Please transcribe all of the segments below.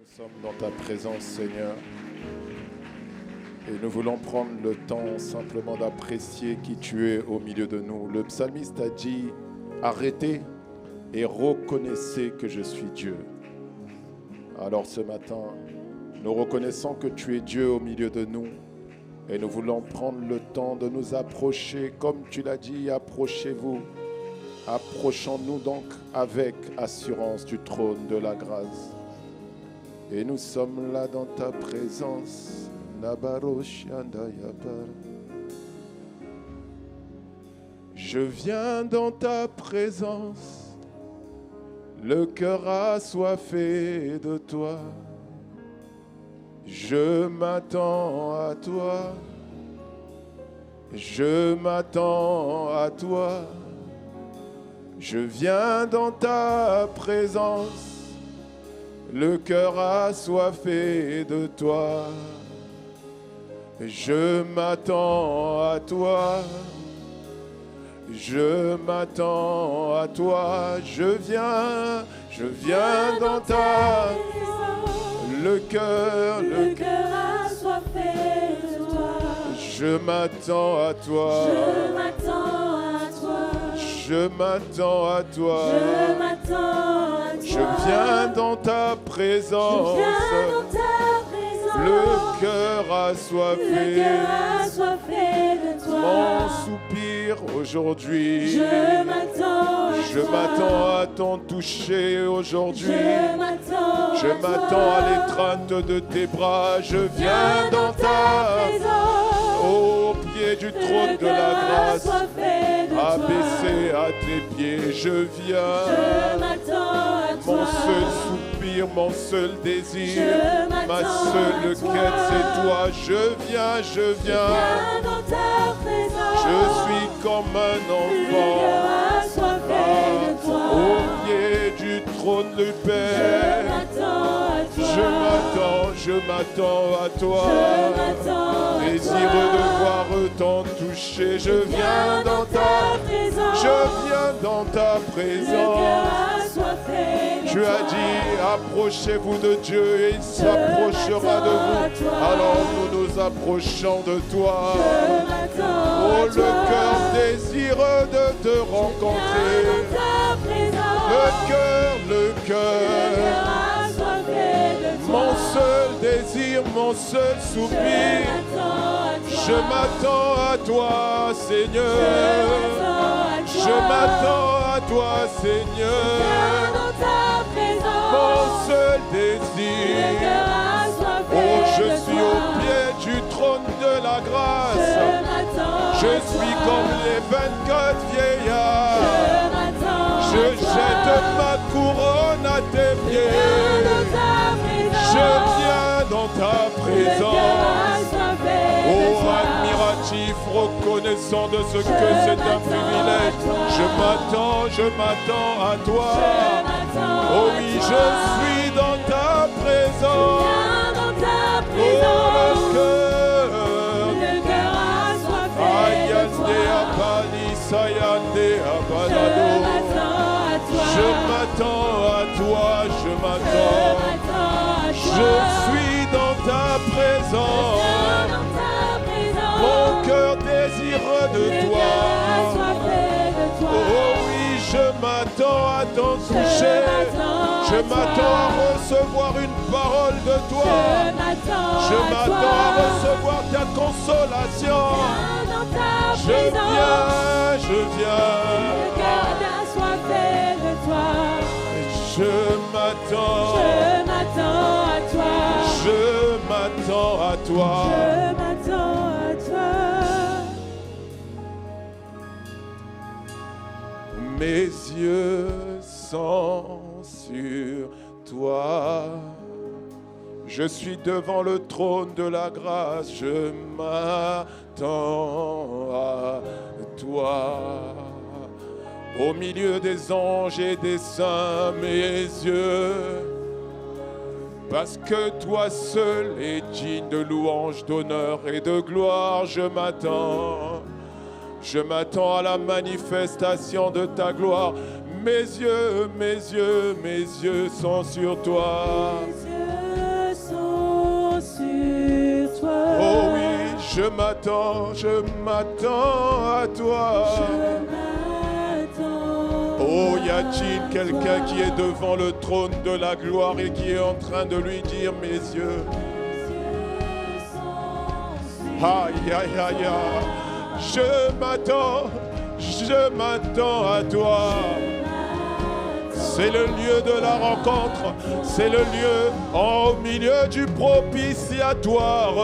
Nous sommes dans ta présence, Seigneur, et nous voulons prendre le temps simplement d'apprécier qui tu es au milieu de nous. Le psalmiste a dit, arrêtez et reconnaissez que je suis Dieu. Alors ce matin, nous reconnaissons que tu es Dieu au milieu de nous et nous voulons prendre le temps de nous approcher, comme tu l'as dit, approchez-vous. Approchons-nous donc avec assurance du trône de la grâce. Et nous sommes là dans ta présence. Je viens dans ta présence, le cœur assoiffé de toi. Je m'attends à toi, je m'attends à toi. Je viens dans ta présence, le cœur assoiffé de toi. Je m'attends à toi, je m'attends à toi. Je viens dans ta présence, le cœur assoiffé de toi. Je m'attends à toi, je m'attends à toi. Je m'attends à toi, je m'attends à toi. Je viens dans ta présence, le cœur assoiffé de toi. Mon soupir aujourd'hui, je m'attends à ton toucher aujourd'hui. Je m'attends à l'étreinte de tes bras. Je viens dans ta présence, au pied du trône de la grâce, abaissé à tes pieds. Je viens, mon seul soupir, mon seul désir, ma seule quête, c'est toi. Je viens dans ta présence. Je suis comme un enfant, au pied du trône du Père. Je m'attends à toi, désireux de voir ton toucher. Je viens dans ta présence, je viens dans ta présence. Tu as dit, approchez-vous de Dieu et il s'approchera de vous. Alors nous nous approchons de toi. Oh, le cœur désireux de te rencontrer. Le cœur. Mon seul désir, mon seul soupir. Je m'attends à toi, Seigneur. Je m'attends à toi, Seigneur. Mon seul désir. Oh, je suis au pied du trône de la grâce. Je suis comme les 24 vieillards. Je jette ma couronne à tes pieds. Je viens dans ta présence. Oh, admiratif, reconnaissant de ce que c'est un privilège. Je m'attends à toi. Oh oui, je suis dans ta présence. Oh, le cœur assoiffé. Sayande Abalado. Je m'attends à toi, je m'attends. Je suis dans ta présence. Mon cœur désireux de toi. Oh oui, je m'attends à t'en toucher. Je m'attends à recevoir une parole de toi. Je m'attends à recevoir ta consolation. Je viens. Je m'attends à toi. Je m'attends à toi. Mes yeux sont sur toi. Je suis devant le trône de la grâce. Je m'attends à toi. Au milieu des anges et des saints, mes yeux, parce que toi seul es digne de louange, d'honneur et de gloire. Je m'attends à la manifestation de ta gloire. Mes yeux sont sur toi. m'attends à toi. Oh, y a-t-il quelqu'un qui est devant le trône de la gloire et qui est en train de lui dire, mes yeux, aïe, aïe, aïe, aïe, je m'attends à toi. C'est le lieu de la rencontre, c'est le lieu au milieu du propitiatoire.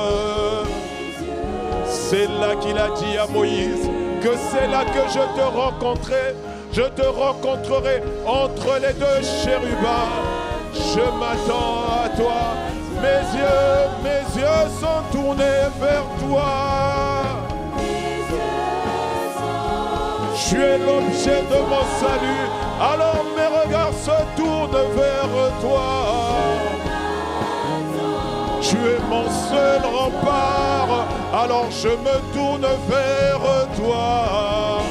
C'est là qu'il a dit à Moïse que c'est là que je te rencontrerai. Je te rencontrerai entre les deux chérubins. Je m'attends à toi. Mes yeux sont tournés vers toi. Tu es l'objet de mon salut. Alors mes regards se tournent vers toi. Tu es mon seul rempart. Alors je me tourne vers toi.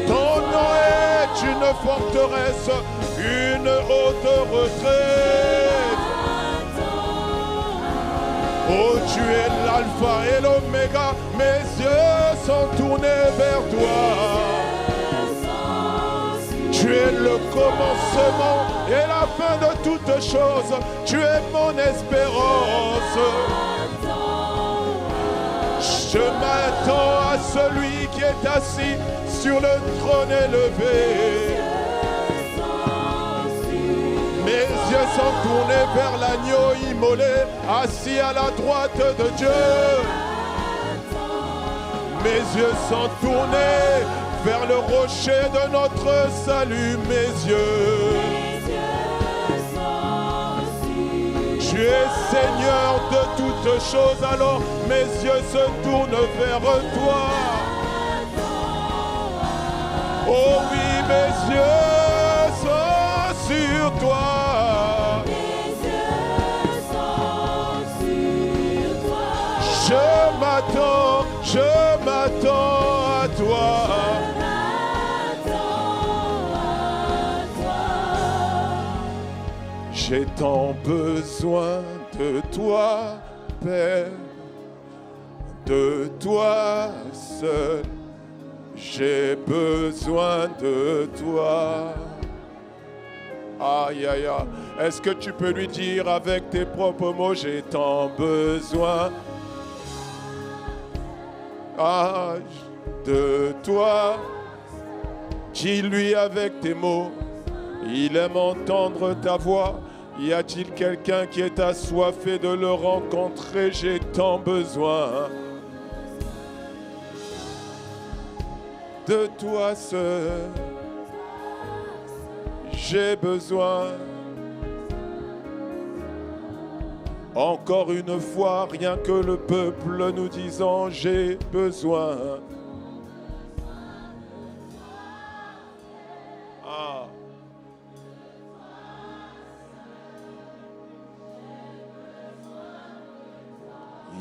Ton nom est une forteresse, une haute retraite. Oh, tu es l'alpha et l'oméga, mes yeux sont tournés vers toi. Tu es le commencement et la fin de toutes choses, tu es mon espérance. Je m'attends à celui qui est assis sur le trône élevé. Mes yeux sont tournés vers l'agneau immolé, assis à la droite de Dieu. Mes yeux sont tournés vers le rocher de notre salut, mes yeux. Tu es Seigneur de toutes choses, alors mes yeux se tournent vers toi. Oh oui, mes yeux sont sur toi. Je m'attends à toi. J'ai tant besoin de toi, Père, de toi seul. J'ai besoin de toi. Aïe, aïe, aïe. Est-ce que tu peux lui dire avec tes propres mots, j'ai tant besoin de toi. Dis-lui avec tes mots, il aime entendre ta voix. Y a-t-il quelqu'un qui est assoiffé de le rencontrer? J'ai tant besoin de toi seul. J'ai besoin. Encore une fois, rien que le peuple nous disant j'ai besoin.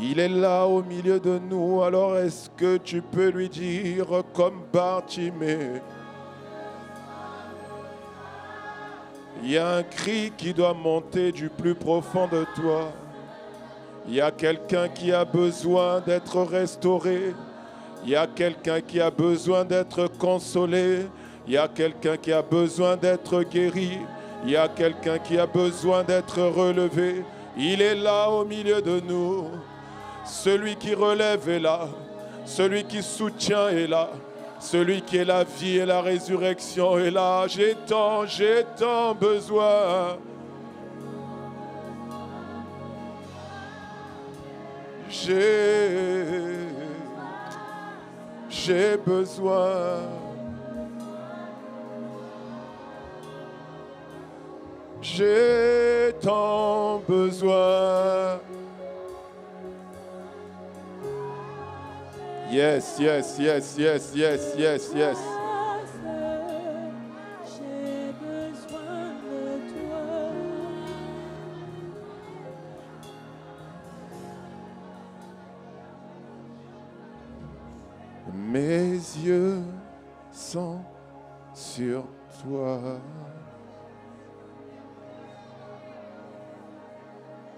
Il est là au milieu de nous, alors est-ce que tu peux lui dire comme Bartimée? Il y a un cri qui doit monter du plus profond de toi. Il y a quelqu'un qui a besoin d'être restauré. Il y a quelqu'un qui a besoin d'être consolé. Il y a quelqu'un qui a besoin d'être guéri. Il y a quelqu'un qui a besoin d'être relevé. Il est là au milieu de nous. Celui qui relève est là. Celui qui soutient est là. Celui qui est la vie et la résurrection est là. J'ai tant besoin. J'ai besoin. J'ai tant besoin. Yes, yes, yes, yes, yes, yes, yes. J'ai besoin de toi. Mes yeux sont sur toi.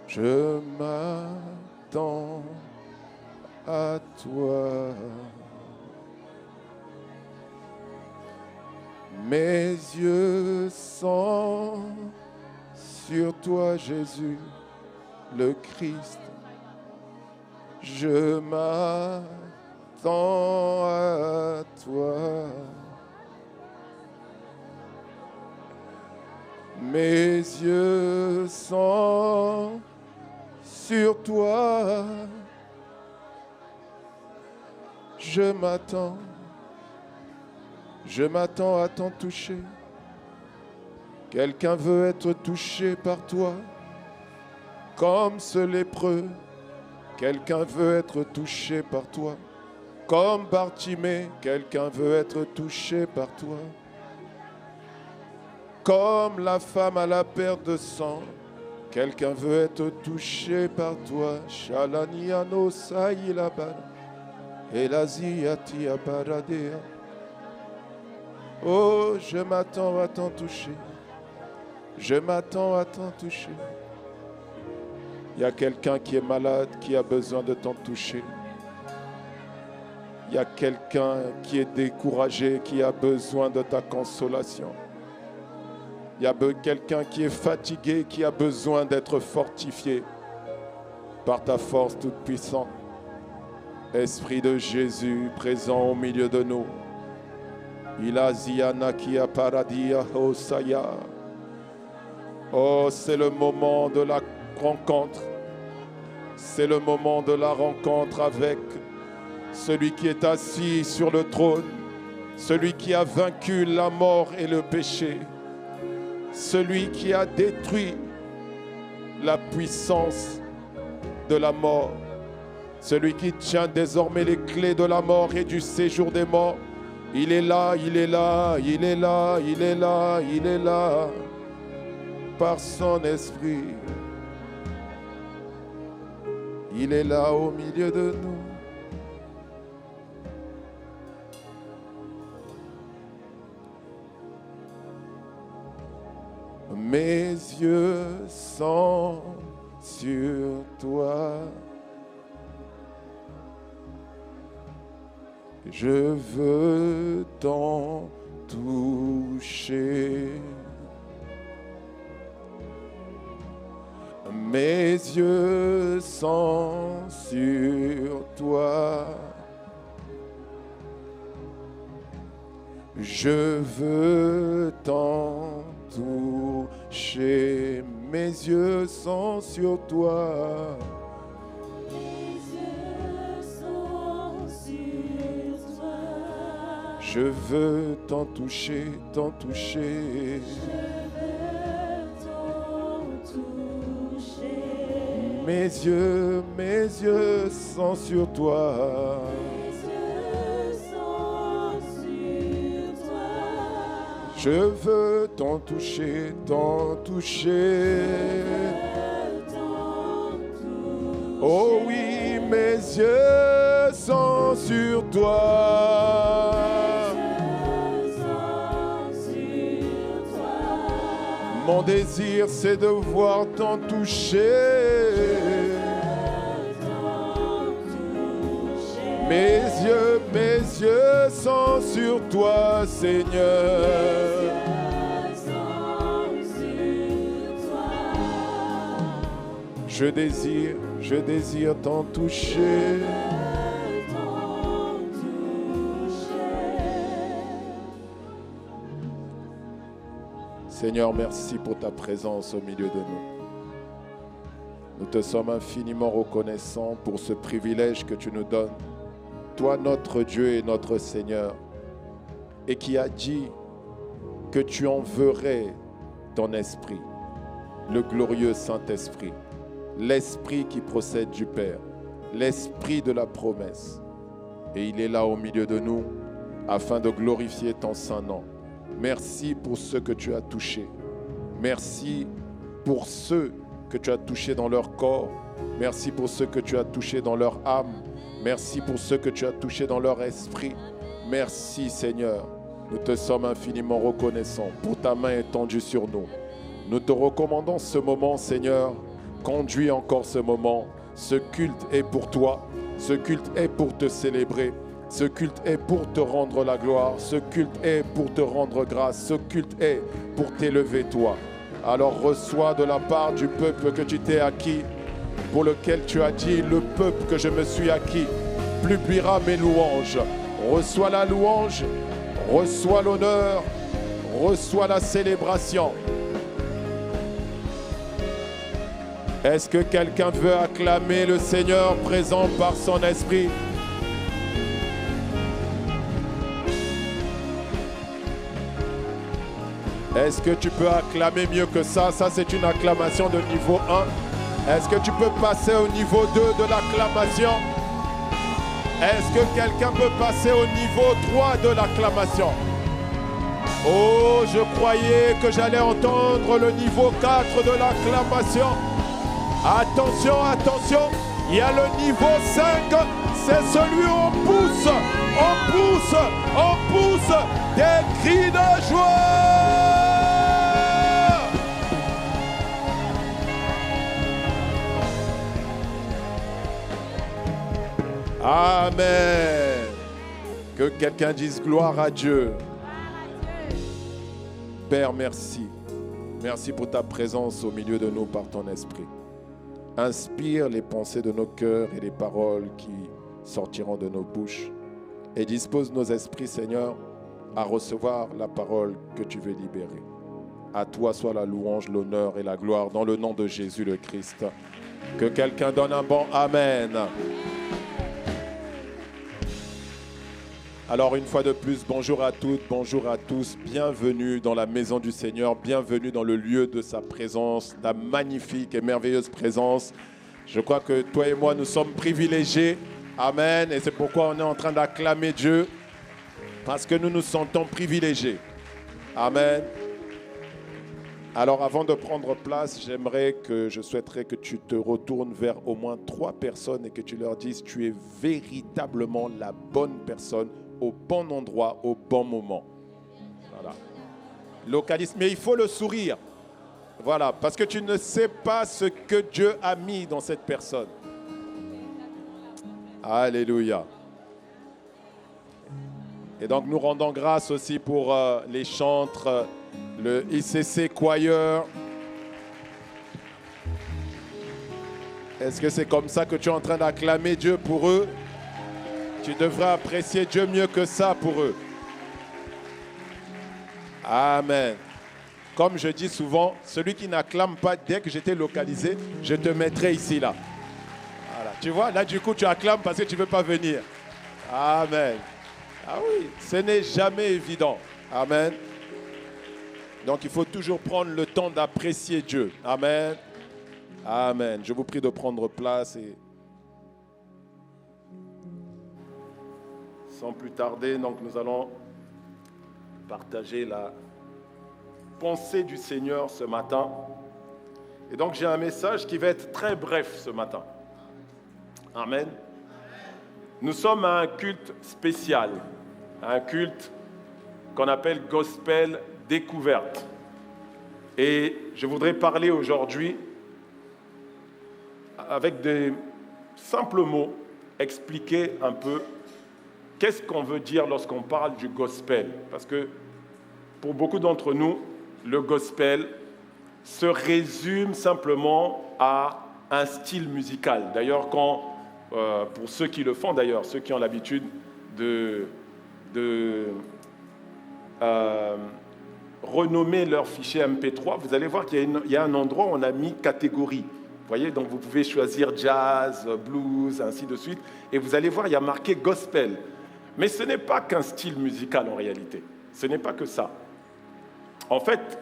Je m'attends m'attends à toi. Mes yeux sont sur toi, Jésus, le Christ. Je m'attends à toi. Mes yeux sont sur toi. Je m'attends à t'en toucher. Quelqu'un veut être touché par toi, comme ce lépreux. Quelqu'un veut être touché par toi, comme Bartimée. Quelqu'un veut être touché par toi, comme la femme à la perte de sang. Quelqu'un veut être touché par toi. Shalaniano saïlaban, elaziati abaradea. Oh, je m'attends à t'en toucher. Je m'attends à t'en toucher. Il y a quelqu'un qui est malade, qui a besoin de t'en toucher. Il y a quelqu'un qui est découragé, qui a besoin de ta consolation. Il y a quelqu'un qui est fatigué, qui a besoin d'être fortifié par ta force toute puissante. Esprit de Jésus présent au milieu de nous. Ilaziana qui a paradia osaya. Oh, c'est le moment de la rencontre. C'est le moment de la rencontre avec celui qui est assis sur le trône, celui qui a vaincu la mort et le péché, celui qui a détruit la puissance de la mort, celui qui tient désormais les clés de la mort et du séjour des morts. Il est là, il est là, il est là, il est là, il est là, par son esprit. Il est là au milieu de nous. Mes yeux sont sur toi. Je veux t'en toucher. Mes yeux sont sur toi. Je veux t'en toucher. Mes yeux sont sur toi. Mes yeux sont sur toi. Je veux t'en toucher, t'en toucher. Mes yeux sont sur toi. Mes yeux sont sur toi. Je veux t'en toucher, t'en toucher. Oh oui, mes yeux sont sur toi. Mon désir, c'est de voir t'en toucher. Mes yeux sont sur toi, Seigneur. Je désire t'en toucher. Seigneur, merci pour ta présence au milieu de nous. Nous te sommes infiniment reconnaissants pour ce privilège que tu nous donnes. Toi, notre Dieu et notre Seigneur, et qui a dit que tu enverrais ton esprit, le glorieux Saint-Esprit, l'esprit qui procède du Père, l'esprit de la promesse. Et il est là au milieu de nous afin de glorifier ton saint nom. Merci pour ceux que tu as touchés. Merci pour ceux que tu as touchés dans leur corps. Merci pour ceux que tu as touchés dans leur âme. Merci pour ceux que tu as touchés dans leur esprit. Merci Seigneur. Nous te sommes infiniment reconnaissants pour ta main étendue sur nous. Nous te recommandons ce moment, Seigneur. Conduis encore ce moment. Ce culte est pour toi. Ce culte est pour te célébrer. Ce culte est pour te rendre la gloire. Ce culte est pour te rendre grâce. Ce culte est pour t'élever toi. Alors reçois de la part du peuple que tu t'es acquis, pour lequel tu as dit, le peuple que je me suis acquis publiera mes louanges. Reçois la louange, reçois l'honneur, reçois la célébration. Est-ce que quelqu'un veut acclamer le Seigneur présent par son esprit? Est-ce que tu peux acclamer mieux que ça? Ça, c'est une acclamation de niveau 1. Est-ce que tu peux passer au niveau 2 de l'acclamation? Est-ce que quelqu'un peut passer au niveau 3 de l'acclamation? Oh, je croyais que j'allais entendre le niveau 4 de l'acclamation. Attention, attention, il y a le niveau 5, c'est celui où on pousse des cris de joie. Amen. Que quelqu'un dise gloire à Dieu. Père, merci. Merci pour ta présence au milieu de nous par ton esprit. Inspire les pensées de nos cœurs et les paroles qui sortiront de nos bouches. Et dispose nos esprits, Seigneur, à recevoir la parole que tu veux libérer. À toi soit la louange, l'honneur et la gloire dans le nom de Jésus le Christ. Que quelqu'un donne un bon Amen. Alors une fois de plus, bonjour à toutes, bonjour à tous, bienvenue dans la maison du Seigneur, bienvenue dans le lieu de sa présence, ta magnifique et merveilleuse présence. Je crois que toi et moi, nous sommes privilégiés, amen, et c'est pourquoi on est en train d'acclamer Dieu, parce que nous nous sentons privilégiés, amen. Alors avant de prendre place, je souhaiterais que tu te retournes vers au moins 3 personnes et que tu leur dises, tu es véritablement la bonne personne, au bon endroit, au bon moment. Voilà. Localise, mais il faut le sourire. Voilà, parce que tu ne sais pas ce que Dieu a mis dans cette personne. Alléluia. Et donc nous rendons grâce aussi pour les chantres, le ICC Choir. Est-ce que c'est comme ça que tu es en train d'acclamer Dieu pour eux? Tu devrais apprécier Dieu mieux que ça pour eux. Amen. Comme je dis souvent, celui qui n'acclame pas, dès que j'étais localisé, je te mettrai ici, là. Voilà. Tu vois, là du coup tu acclames parce que tu ne veux pas venir. Amen. Ah oui, ce n'est jamais évident. Amen. Donc il faut toujours prendre le temps d'apprécier Dieu. Amen. Amen. Je vous prie de prendre place et sans plus tarder, donc nous allons partager la pensée du Seigneur ce matin. Et donc j'ai un message qui va être très bref ce matin. Amen. Nous sommes à un culte spécial, un culte qu'on appelle Gospel Découverte. Et je voudrais parler aujourd'hui avec des simples mots, expliquer un peu qu'est-ce qu'on veut dire lorsqu'on parle du gospel. Parce que pour beaucoup d'entre nous, le gospel se résume simplement à un style musical. D'ailleurs, pour ceux qui le font, d'ailleurs, ceux qui ont l'habitude de renommer leur fichier MP3, vous allez voir qu'il y a un endroit où on a mis catégorie. Vous voyez, donc vous pouvez choisir jazz, blues, ainsi de suite. Et vous allez voir, il y a marqué gospel. Mais ce n'est pas qu'un style musical en réalité. Ce n'est pas que ça. En fait,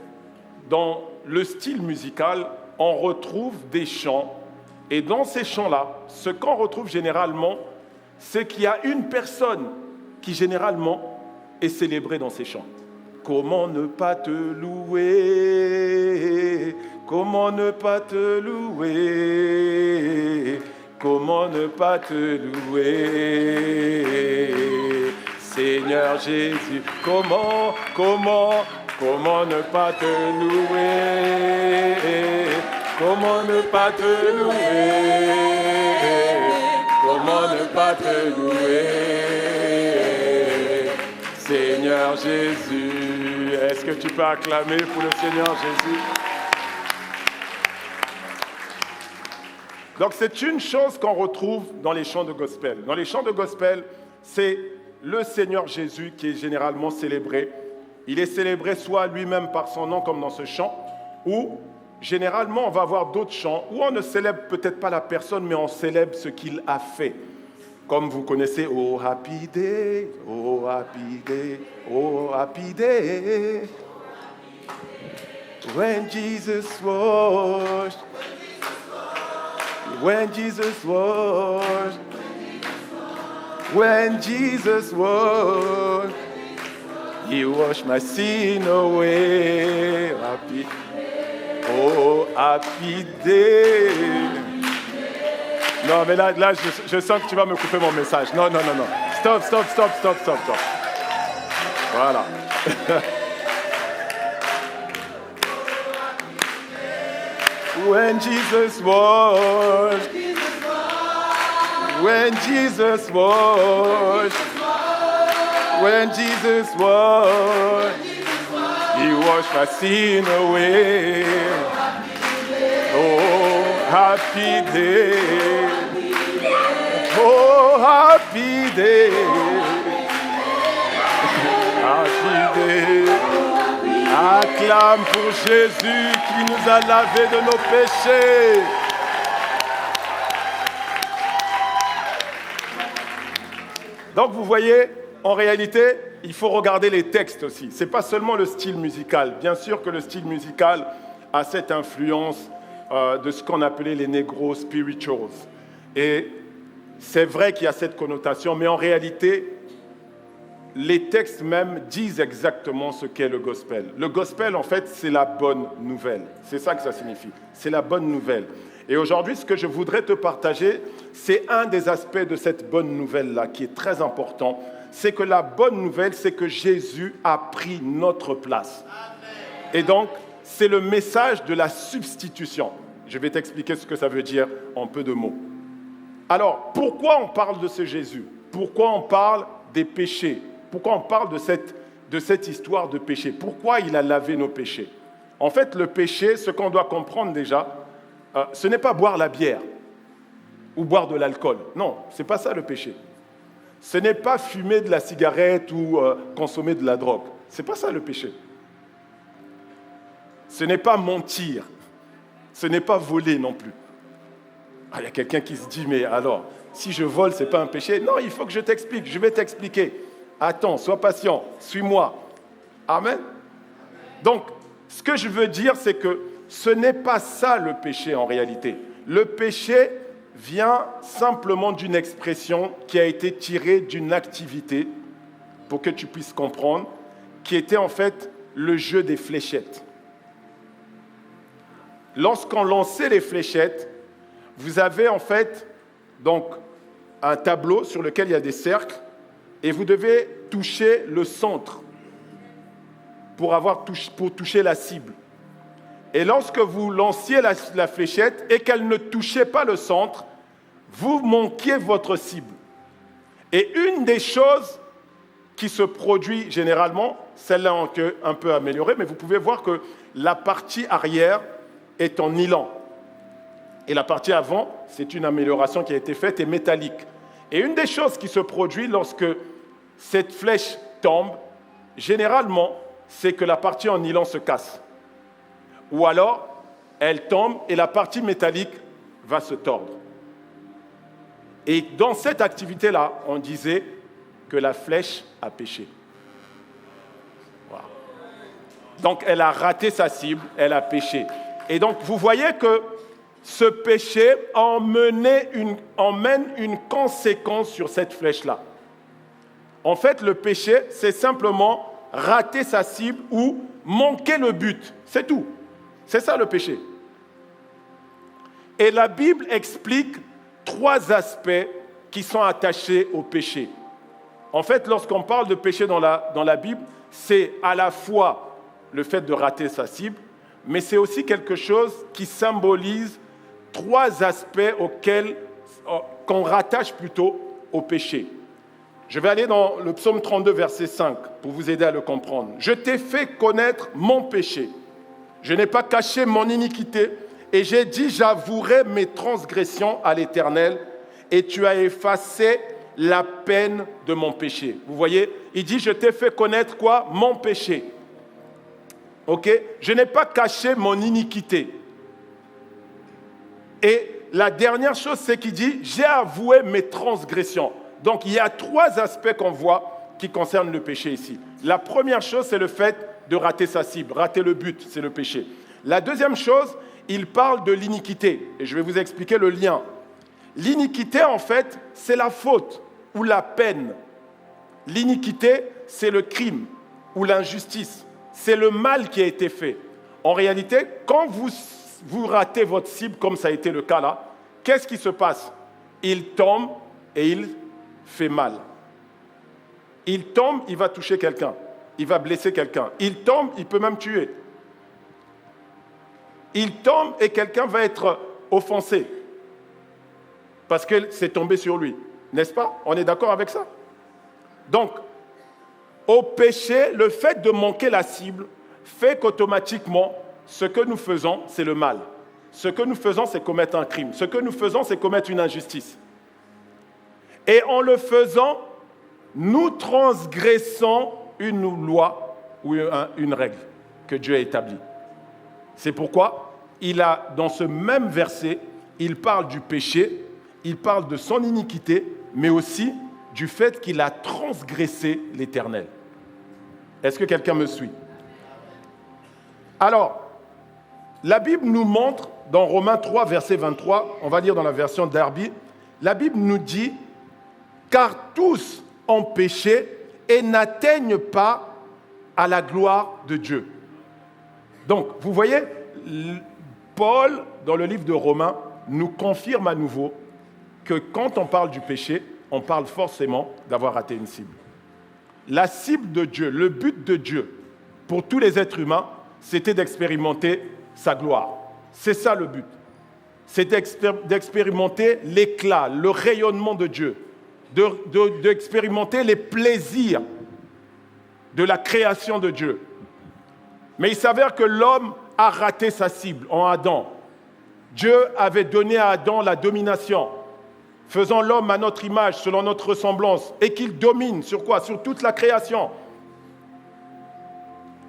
dans le style musical, on retrouve des chants. Et dans ces chants-là, ce qu'on retrouve généralement, c'est qu'il y a une personne qui généralement est célébrée dans ces chants. Comment ne pas te louer? Comment ne pas te louer? Comment ne pas te louer? Seigneur Jésus, comment ne pas te louer? Comment ne pas te louer? Comment ne pas te louer, Seigneur Jésus. Est-ce que tu peux acclamer pour le Seigneur Jésus? Donc c'est une chose qu'on retrouve dans les chants de gospel. Dans les chants de gospel, c'est le Seigneur Jésus qui est généralement célébré. Il est célébré soit lui-même par son nom comme dans ce chant, ou généralement on va avoir d'autres chants où on ne célèbre peut-être pas la personne, mais on célèbre ce qu'il a fait. Comme vous connaissez, oh happy day, oh happy day, oh happy day. When Jesus washed, when Jesus washed, when Jesus washed, He washed my sin away. Happy, oh happy day. Non, mais là je sens que tu vas me couper mon message. Non. Stop. Voilà. When Jesus washed, when Jesus washed, when Jesus washed, He washed my sin away. Oh, happy day. Oh, happy day. Happy day. Acclame pour Jésus qui nous a lavé de nos péchés. Donc vous voyez, en réalité, il faut regarder les textes aussi. Ce n'est pas seulement le style musical. Bien sûr que le style musical a cette influence de ce qu'on appelait les negro spirituals. Et c'est vrai qu'il y a cette connotation, mais en réalité, les textes même disent exactement ce qu'est le gospel. Le gospel, en fait, c'est la bonne nouvelle. C'est ça que ça signifie. C'est la bonne nouvelle. Et aujourd'hui, ce que je voudrais te partager, c'est un des aspects de cette bonne nouvelle-là qui est très important. C'est que la bonne nouvelle, c'est que Jésus a pris notre place. Et donc, c'est le message de la substitution. Je vais t'expliquer ce que ça veut dire en peu de mots. Alors, pourquoi on parle de ce Jésus? Pourquoi on parle des péchés? Pourquoi on parle de cette histoire de péché? Pourquoi il a lavé nos péchés? En fait, le péché, ce qu'on doit comprendre déjà, ce n'est pas boire la bière ou boire de l'alcool. Non, ce n'est pas ça le péché. Ce n'est pas fumer de la cigarette ou consommer de la drogue. Ce n'est pas ça le péché. Ce n'est pas mentir. Ce n'est pas voler non plus. Ah, il y a quelqu'un qui se dit, mais alors, si je vole, ce n'est pas un péché? Non, il faut que je t'explique. Je vais t'expliquer. Attends, sois patient, suis-moi. Amen. Donc, ce que je veux dire, c'est que ce n'est pas ça le péché en réalité. Le péché vient simplement d'une expression qui a été tirée d'une activité, pour que tu puisses comprendre, qui était en fait le jeu des fléchettes. Lorsqu'on lançait les fléchettes, vous avez en fait donc un tableau sur lequel il y a des cercles, et vous devez toucher le centre pour toucher la cible. Et lorsque vous lanciez la fléchette et qu'elle ne touchait pas le centre, vous manquiez votre cible. Et une des choses qui se produit généralement, celle-là un peu améliorée, mais vous pouvez voir que la partie arrière est en nylon. Et la partie avant, c'est une amélioration qui a été faite et métallique. Et une des choses qui se produit lorsque cette flèche tombe, généralement, c'est que la partie en nylon se casse. Ou alors, elle tombe et la partie métallique va se tordre. Et dans cette activité-là, on disait que la flèche a péché. Voilà. Donc, elle a raté sa cible, elle a péché. Et donc, vous voyez que ce péché emmène une conséquence sur cette flèche-là. En fait, le péché, c'est simplement rater sa cible ou manquer le but. C'est tout. C'est ça le péché. Et la Bible explique 3 aspects qui sont attachés au péché. En fait, lorsqu'on parle de péché dans la Bible, c'est à la fois le fait de rater sa cible, mais c'est aussi quelque chose qui symbolise 3 aspects auxquels qu'on rattache plutôt au péché. Je vais aller dans le psaume 32, verset 5, pour vous aider à le comprendre. « Je t'ai fait connaître mon péché. Je n'ai pas caché mon iniquité. Et j'ai dit, j'avouerai mes transgressions à l'Éternel. Et tu as effacé la peine de mon péché. » Vous voyez, il dit, je t'ai fait connaître quoi? Mon péché. Ok? Je n'ai pas caché mon iniquité. Et la dernière chose, c'est qu'il dit, j'ai avoué mes transgressions. Donc, il y a 3 aspects qu'on voit qui concernent le péché ici. La première chose, c'est le fait de rater sa cible. Rater le but, c'est le péché. La deuxième chose, il parle de l'iniquité. Et je vais vous expliquer le lien. L'iniquité, en fait, c'est la faute ou la peine. L'iniquité, c'est le crime ou l'injustice. C'est le mal qui a été fait. En réalité, quand vous ratez votre cible, comme ça a été le cas là, qu'est-ce qui se passe? Il tombe et il fait mal. Il tombe, il va toucher quelqu'un. Il va blesser quelqu'un. Il tombe, il peut même tuer. Il tombe et quelqu'un va être offensé. Parce que c'est tombé sur lui. N'est-ce pas? On est d'accord avec ça? Donc, au péché, le fait de manquer la cible fait qu'automatiquement, ce que nous faisons, c'est le mal. Ce que nous faisons, c'est commettre un crime. Ce que nous faisons, c'est commettre une injustice. Et en le faisant, nous transgressons une loi ou une règle que Dieu a établie. C'est pourquoi, dans ce même verset, il parle du péché, il parle de son iniquité, mais aussi du fait qu'il a transgressé l'Éternel. Est-ce que quelqu'un me suit? Alors, la Bible nous montre, dans Romains 3, verset 23, on va lire dans la version Darby, la Bible nous dit « Car tous ont péché et n'atteignent pas à la gloire de Dieu. » Donc, vous voyez, Paul, dans le livre de Romains, nous confirme à nouveau que quand on parle du péché, on parle forcément d'avoir raté une cible. La cible de Dieu, le but de Dieu pour tous les êtres humains, c'était d'expérimenter sa gloire. C'est ça le but. C'est d'expérimenter l'éclat, le rayonnement de Dieu, d'expérimenter les plaisirs de la création de Dieu. Mais il s'avère que l'homme a raté sa cible en Adam. Dieu avait donné à Adam la domination, faisant l'homme à notre image, selon notre ressemblance, et qu'il domine sur quoi? Sur toute la création.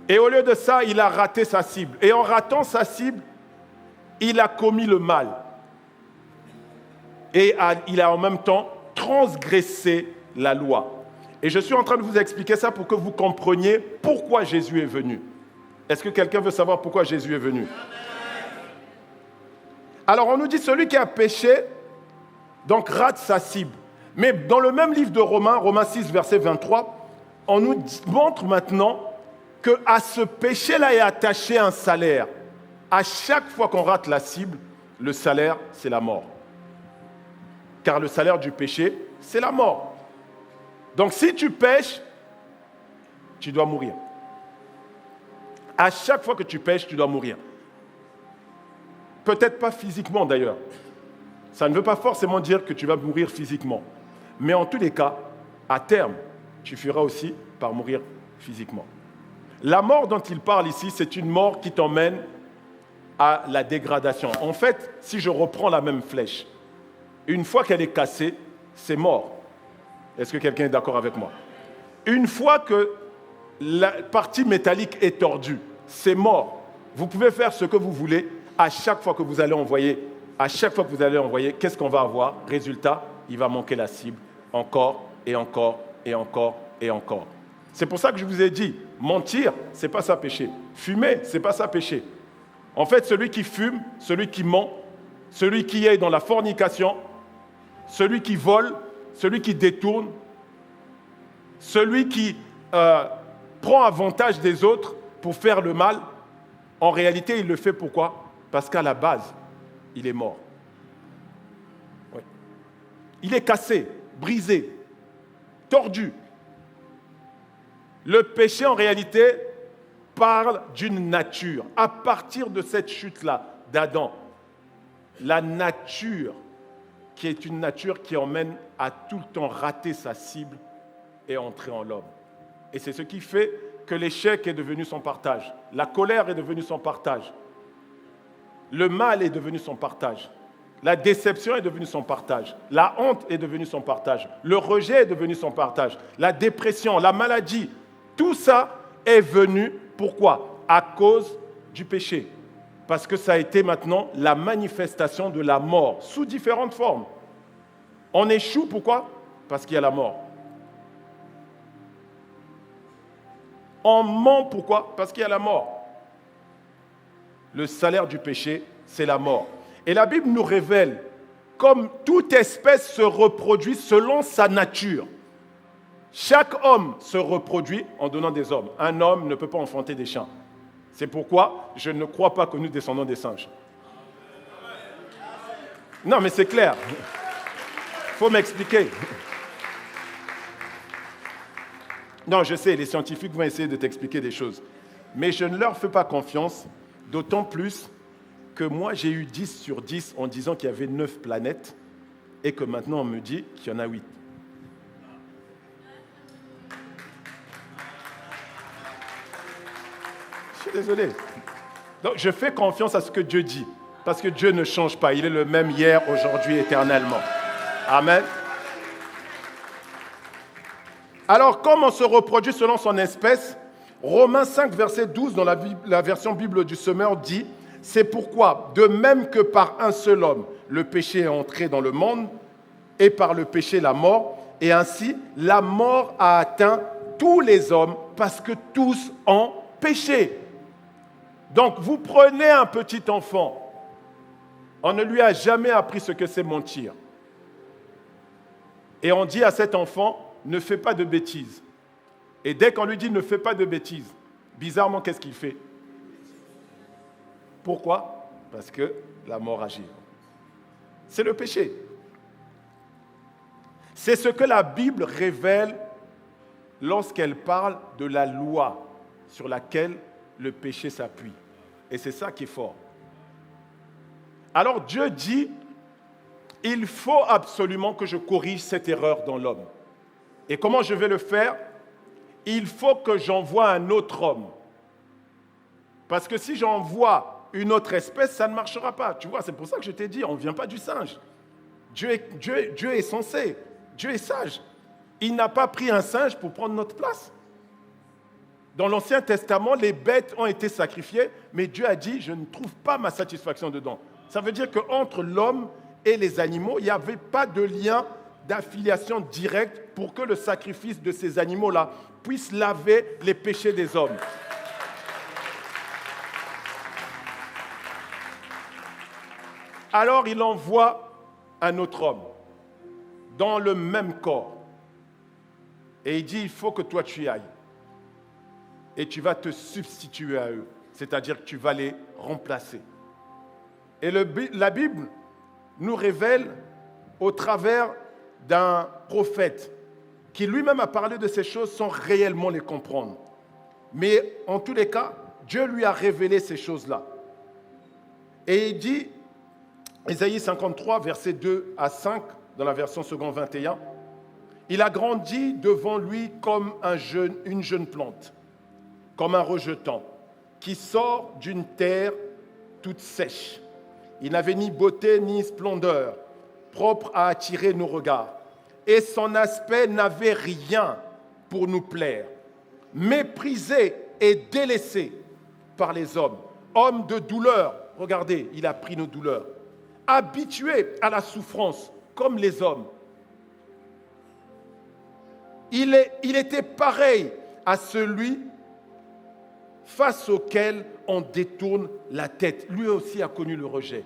Et au lieu de ça, il a raté sa cible. Et en ratant sa cible, il a commis le mal. Et il a en même temps transgressé la loi. Et je suis en train de vous expliquer ça pour que vous compreniez pourquoi Jésus est venu. Est-ce que quelqu'un veut savoir pourquoi Jésus est venu? Alors on nous dit celui qui a péché, donc rate sa cible. Mais dans le même livre de Romains, Romains 6, verset 23, on nous montre maintenant qu'à ce péché-là est attaché un salaire. À chaque fois qu'on rate la cible, le salaire, c'est la mort. Car le salaire du péché, c'est la mort. Donc si tu pêches, tu dois mourir. À chaque fois que tu pêches, tu dois mourir. Peut-être pas physiquement d'ailleurs. Ça ne veut pas forcément dire que tu vas mourir physiquement. Mais en tous les cas, à terme, tu feras aussi par mourir physiquement. La mort dont il parle ici, c'est une mort qui t'emmène à la dégradation. En fait, si je reprends la même flèche, une fois qu'elle est cassée, c'est mort. Est-ce que quelqu'un est d'accord avec moi? Une fois que la partie métallique est tordue, c'est mort. Vous pouvez faire ce que vous voulez. À chaque fois que vous allez envoyer, qu'est-ce qu'on va avoir? Résultat, il va manquer la cible encore et encore et encore et encore. C'est pour ça que je vous ai dit, mentir, c'est pas ça péché. Fumer, c'est pas ça péché. En fait, celui qui fume, celui qui ment, celui qui est dans la fornication, celui qui vole, celui qui détourne, celui qui prend avantage des autres pour faire le mal, en réalité, il le fait pourquoi? Parce qu'à la base, il est mort. Oui. Il est cassé, brisé, tordu. Le péché, en réalité, parle d'une nature. À partir de cette chute-là d'Adam, la nature qui est une nature qui emmène à tout le temps rater sa cible et entrer en l'homme. Et c'est ce qui fait que l'échec est devenu son partage. La colère est devenue son partage. Le mal est devenu son partage. La déception est devenue son partage. La honte est devenue son partage. Le rejet est devenu son partage. La dépression, la maladie, tout ça est venu, pourquoi? À cause du péché. Parce que ça a été maintenant la manifestation de la mort, sous différentes formes. On échoue, pourquoi? Parce qu'il y a la mort. On ment, pourquoi? Parce qu'il y a la mort. Le salaire du péché, c'est la mort. Et la Bible nous révèle, comme toute espèce se reproduit selon sa nature. Chaque homme se reproduit en donnant des hommes. Un homme ne peut pas enfanter des chiens. C'est pourquoi je ne crois pas que nous descendons des singes. Non, mais c'est clair. Il faut m'expliquer. Non, je sais, les scientifiques vont essayer de t'expliquer des choses. Mais je ne leur fais pas confiance, d'autant plus que moi, j'ai eu 10 sur 10 en disant qu'il y avait 9 planètes et que maintenant, on me dit qu'il y en a 8. Je suis désolé. Donc, je fais confiance à ce que Dieu dit, parce que Dieu ne change pas. Il est le même hier, aujourd'hui, éternellement. Amen. Alors, comme on se reproduit selon son espèce, Romains 5, verset 12, dans la version Bible du Semeur, dit « C'est pourquoi, de même que par un seul homme, le péché est entré dans le monde, et par le péché la mort, et ainsi la mort a atteint tous les hommes, parce que tous ont péché. » Donc, vous prenez un petit enfant, on ne lui a jamais appris ce que c'est mentir. Et on dit à cet enfant, ne fais pas de bêtises. Et dès qu'on lui dit ne fais pas de bêtises, bizarrement, qu'est-ce qu'il fait? Pourquoi? Parce que la mort agit. C'est le péché. C'est ce que la Bible révèle lorsqu'elle parle de la loi sur laquelle le péché s'appuie. Et c'est ça qui est fort. Alors Dieu dit, il faut absolument que je corrige cette erreur dans l'homme. Et comment je vais le faire? Il faut que j'envoie un autre homme. Parce que si j'envoie une autre espèce, ça ne marchera pas. Tu vois, c'est pour ça que je t'ai dit, on ne vient pas du singe. Dieu est censé, Dieu est sage. Il n'a pas pris un singe pour prendre notre place. Dans l'Ancien Testament, les bêtes ont été sacrifiées, mais Dieu a dit, je ne trouve pas ma satisfaction dedans. Ça veut dire qu'entre l'homme et les animaux, il n'y avait pas de lien d'affiliation directe pour que le sacrifice de ces animaux-là puisse laver les péchés des hommes. Alors il envoie un autre homme dans le même corps. Et il dit, il faut que toi tu y ailles. Et tu vas te substituer à eux. C'est-à-dire que tu vas les remplacer. Et la Bible nous révèle au travers d'un prophète qui lui-même a parlé de ces choses sans réellement les comprendre. Mais en tous les cas, Dieu lui a révélé ces choses-là. Et il dit, Ésaïe 53, versets 2 à 5, dans la version seconde 21, « Il a grandi devant lui comme une jeune plante, comme un rejeton, qui sort d'une terre toute sèche. Il n'avait ni beauté ni splendeur, propre à attirer nos regards. Et son aspect n'avait rien pour nous plaire. Méprisé et délaissé par les hommes. Homme de douleur, regardez, il a pris nos douleurs. Habitué à la souffrance, comme les hommes. Il était pareil à celui face auquel on détourne la tête. Lui aussi a connu le rejet.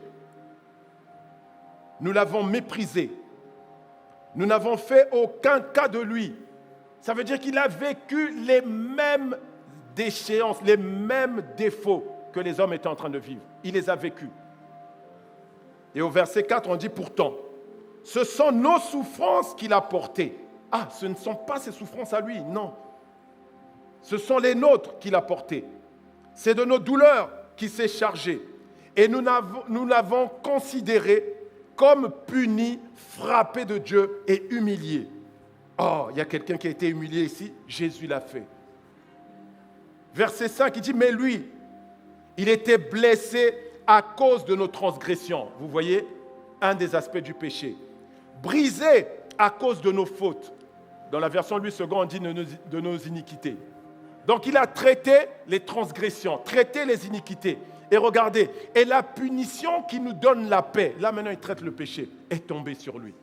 Nous l'avons méprisé. Nous n'avons fait aucun cas de lui. Ça veut dire qu'il a vécu les mêmes déchéances, les mêmes défauts que les hommes étaient en train de vivre. Il les a vécus. Et au verset 4, on dit pourtant, ce sont nos souffrances qu'il a portées. Ah, ce ne sont pas ses souffrances à lui, non. Ce sont les nôtres qu'il a portées. C'est de nos douleurs qu'il s'est chargé. Et nous l'avons considéré comme puni, frappé de Dieu et humilié. Oh, il y a quelqu'un qui a été humilié ici, Jésus l'a fait. Verset 5, il dit, mais lui, il était blessé à cause de nos transgressions. Vous voyez, un des aspects du péché. Brisé à cause de nos fautes. Dans la version Louis II, on dit de nos iniquités. Donc il a traité les transgressions, traité les iniquités. Et regardez, et la punition qui nous donne la paix, là maintenant il traite le péché, est tombée sur lui.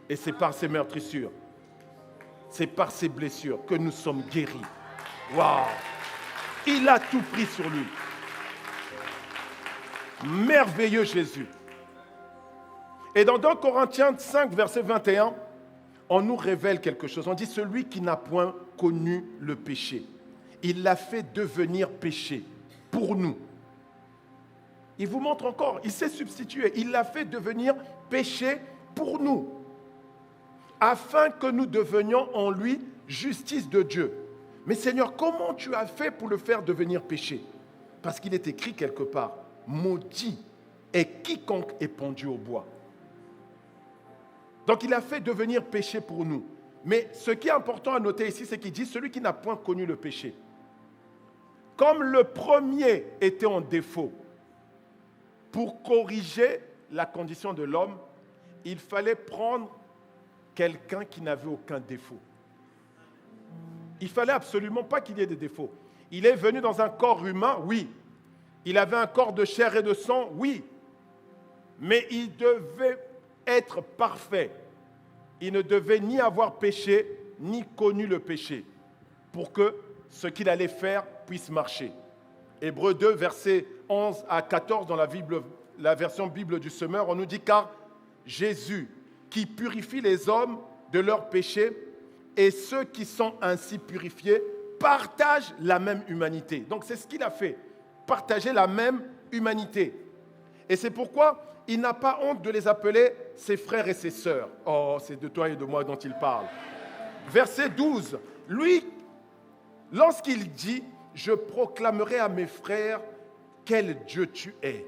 Et c'est par ses meurtrissures, c'est par ses blessures que nous sommes guéris. Waouh! Il a tout pris sur lui. Merveilleux Jésus. Et dans 2 Corinthiens 5, verset 21, on nous révèle quelque chose. On dit, celui qui n'a point connu le péché, il l'a fait devenir péché pour nous. Il vous montre encore, il s'est substitué, il l'a fait devenir péché pour nous, afin que nous devenions en lui justice de Dieu. Mais Seigneur, comment tu as fait pour le faire devenir péché? Parce qu'il est écrit quelque part, maudit est quiconque est pendu au bois. Donc il a fait devenir péché pour nous. Mais ce qui est important à noter ici, c'est qu'il dit celui qui n'a point connu le péché. Comme le premier était en défaut, pour corriger la condition de l'homme, il fallait prendre quelqu'un qui n'avait aucun défaut. Il ne fallait absolument pas qu'il y ait des défauts. Il est venu dans un corps humain, oui. Il avait un corps de chair et de sang, oui. Mais il devait être parfait. Il ne devait ni avoir péché, ni connu le péché, pour que ce qu'il allait faire puisse marcher. Hébreux 2, versets 11 à 14, dans la version Bible du Semeur, on nous dit « Car Jésus, qui purifie les hommes de leurs péchés, et ceux qui sont ainsi purifiés, partagent la même humanité. » Donc c'est ce qu'il a fait, partager la même humanité. Et c'est pourquoi il n'a pas honte de les appeler ses frères et ses sœurs. Oh, c'est de toi et de moi dont il parle. Verset 12, lui, lorsqu'il dit « Je proclamerai à mes frères quel Dieu tu es,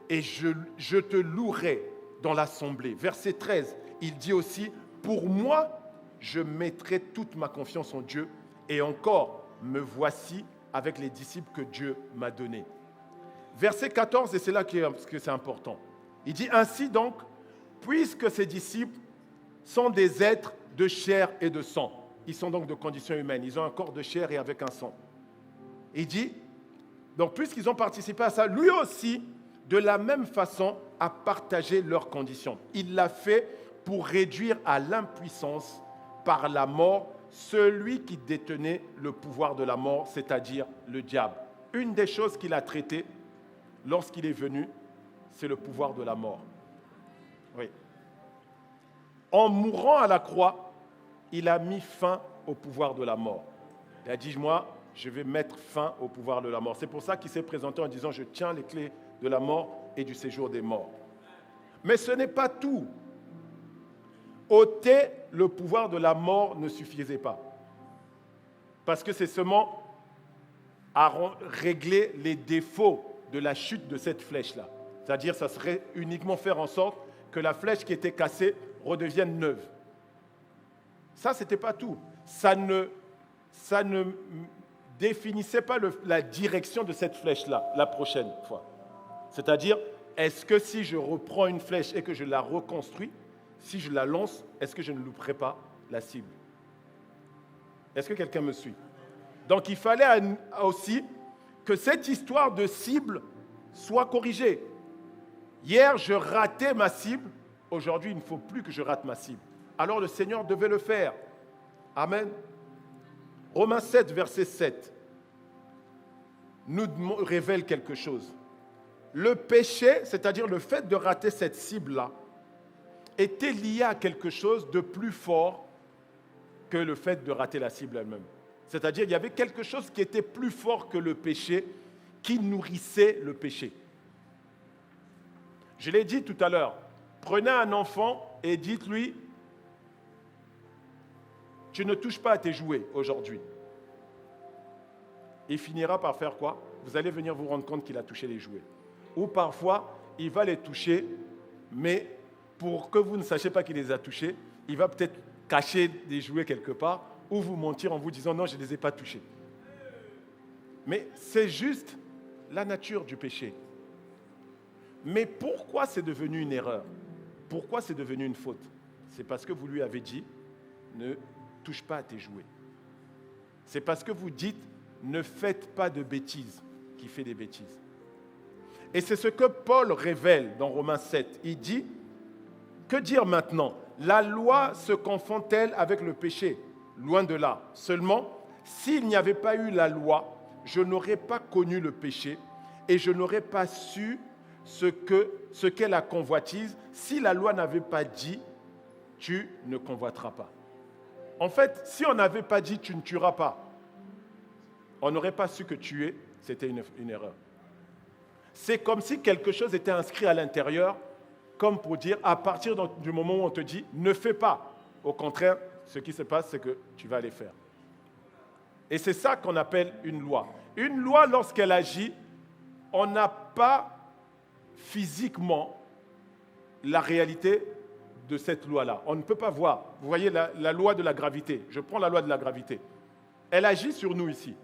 et je te louerai dans l'assemblée. » Verset 13, il dit aussi « Pour moi, je mettrai toute ma confiance en Dieu, et encore, me voici avec les disciples que Dieu m'a donnés. » Verset 14, et c'est là que c'est important. Il dit « Ainsi donc, puisque ces disciples sont des êtres de chair et de sang. » Ils sont donc de condition humaine. Ils ont un corps de chair et avec un sang. Il dit, donc puisqu'ils ont participé à ça, lui aussi, de la même façon, a partagé leurs conditions. Il l'a fait pour réduire à l'impuissance par la mort celui qui détenait le pouvoir de la mort, c'est-à-dire le diable. Une des choses qu'il a traitées lorsqu'il est venu, c'est le pouvoir de la mort. Oui. En mourant à la croix, il a mis fin au pouvoir de la mort. Il a dit, moi, je vais mettre fin au pouvoir de la mort. C'est pour ça qu'il s'est présenté en disant, je tiens les clés de la mort et du séjour des morts. Mais ce n'est pas tout. Ôter le pouvoir de la mort ne suffisait pas. Parce que c'est seulement à régler les défauts de la chute de cette flèche-là. C'est-à-dire, ça serait uniquement faire en sorte que la flèche qui était cassée redevienne neuve. Ça, ce n'était pas tout. Ça ne définissait pas la direction de cette flèche-là, la prochaine fois. C'est-à-dire, est-ce que si je reprends une flèche et que je la reconstruis, si je la lance, est-ce que je ne louperai pas la cible? Est-ce que quelqu'un me suit? Donc, il fallait aussi que cette histoire de cible soit corrigée. Hier, je ratais ma cible. Aujourd'hui, il ne faut plus que je rate ma cible. Alors, le Seigneur devait le faire. Amen. Romains 7, verset 7, nous révèle quelque chose. Le péché, c'est-à-dire le fait de rater cette cible-là, était lié à quelque chose de plus fort que le fait de rater la cible elle-même. C'est-à-dire qu'il y avait quelque chose qui était plus fort que le péché, qui nourrissait le péché. Je l'ai dit tout à l'heure, prenez un enfant et dites-lui, tu ne touches pas à tes jouets aujourd'hui. Il finira par faire quoi? Vous allez venir vous rendre compte qu'il a touché les jouets. Ou parfois, il va les toucher, mais pour que vous ne sachiez pas qu'il les a touchés, il va peut-être cacher des jouets quelque part ou vous mentir en vous disant non, je ne les ai pas touchés. Mais c'est juste la nature du péché. Mais pourquoi c'est devenu une erreur? Pourquoi c'est devenu une faute? C'est parce que vous lui avez dit ne touche pas à tes jouets. C'est parce que vous dites ne faites pas de bêtises qui fait des bêtises. Et c'est ce que Paul révèle dans Romains 7. Il dit, que dire maintenant? La loi se confond-elle avec le péché? Loin de là. Seulement, s'il n'y avait pas eu la loi, je n'aurais pas connu le péché et je n'aurais pas su ce qu'est la convoitise si la loi n'avait pas dit tu ne convoiteras pas. En fait, si on n'avait pas dit tu ne tueras pas, on n'aurait pas su que tuer, c'était une erreur. C'est comme si quelque chose était inscrit à l'intérieur, comme pour dire, à partir du moment où on te dit, ne fais pas. Au contraire, ce qui se passe, c'est que tu vas les faire. Et c'est ça qu'on appelle une loi. Une loi, lorsqu'elle agit, on n'a pas physiquement la réalité de cette loi-là. On ne peut pas voir. Vous voyez la loi de la gravité. Je prends la loi de la gravité. Elle agit sur nous ici.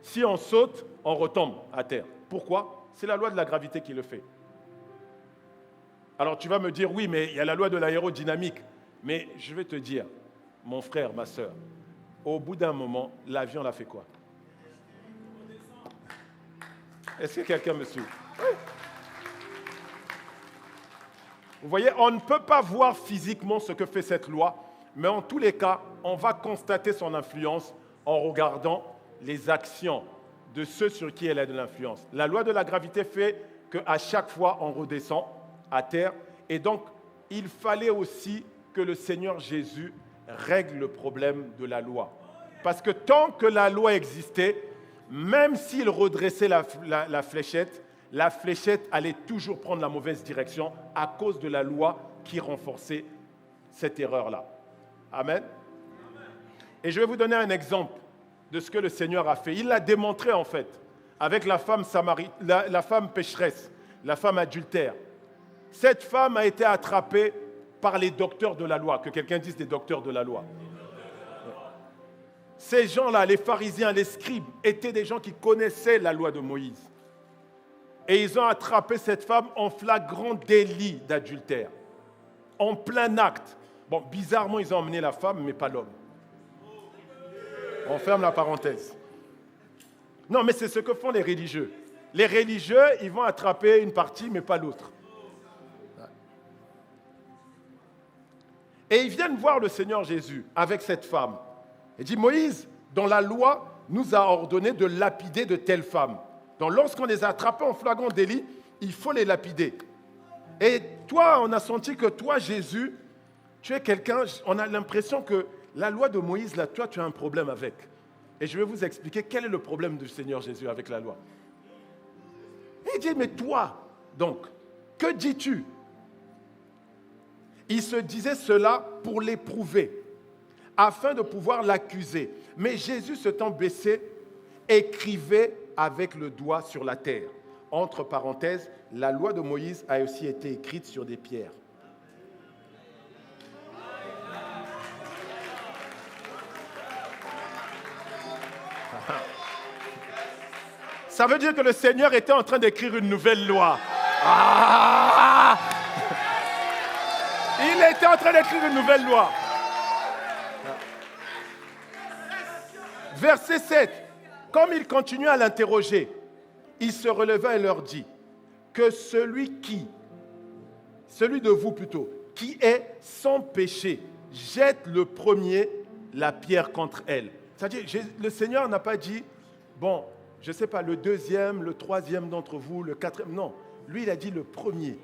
Si on saute, on retombe à terre. Pourquoi? C'est la loi de la gravité qui le fait. Alors tu vas me dire, oui, mais il y a la loi de l'aérodynamique. Mais je vais te dire, mon frère, ma soeur, au bout d'un moment, l'avion l'a fait quoi? Est-ce que quelqu'un me suit? Oui. Vous voyez, on ne peut pas voir physiquement ce que fait cette loi, mais en tous les cas, on va constater son influence en regardant les actions de ceux sur qui elle a de l'influence. La loi de la gravité fait qu'à chaque fois, on redescend à terre. Et donc, il fallait aussi que le Seigneur Jésus règle le problème de la loi. Parce que tant que la loi existait, même s'il redressait la fléchette allait toujours prendre la mauvaise direction à cause de la loi qui renforçait cette erreur-là. Amen. Et je vais vous donner un exemple de ce que le Seigneur a fait. Il l'a démontré en fait avec la femme pécheresse, la femme adultère. Cette femme a été attrapée par les docteurs de la loi. Que quelqu'un dise des docteurs de la loi. Ces gens-là, les pharisiens, les scribes, étaient des gens qui connaissaient la loi de Moïse. Et ils ont attrapé cette femme en flagrant délit d'adultère, en plein acte. Bon, bizarrement, ils ont emmené la femme, mais pas l'homme. On ferme la parenthèse. Non, mais c'est ce que font les religieux. Les religieux, ils vont attraper une partie, mais pas l'autre. Et ils viennent voir le Seigneur Jésus avec cette femme. Il dit, Moïse, dans la loi, nous a ordonné de lapider de telles femmes. Donc lorsqu'on les a attrapés en flagrant délit, il faut les lapider. Et toi, on a senti que toi, Jésus, tu es quelqu'un, on a l'impression que la loi de Moïse, là, toi, tu as un problème avec. Et je vais vous expliquer quel est le problème du Seigneur Jésus avec la loi. Et il dit, mais toi, donc, que dis-tu? Il se disait cela pour l'éprouver, afin de pouvoir l'accuser. Mais Jésus, s'étant baissé, écrivait avec le doigt sur la terre. Entre parenthèses, la loi de Moïse a aussi été écrite sur des pierres. Ça veut dire que le Seigneur était en train d'écrire une nouvelle loi. Ah! Il était en train d'écrire une nouvelle loi. Verset 7. Comme il continuait à l'interroger, il se releva et leur dit que celui de vous plutôt, qui est sans péché, jette le premier la pierre contre elle. C'est-à-dire, le Seigneur n'a pas dit, bon, je ne sais pas, le deuxième, le troisième d'entre vous, le quatrième. Non, lui, il a dit le premier.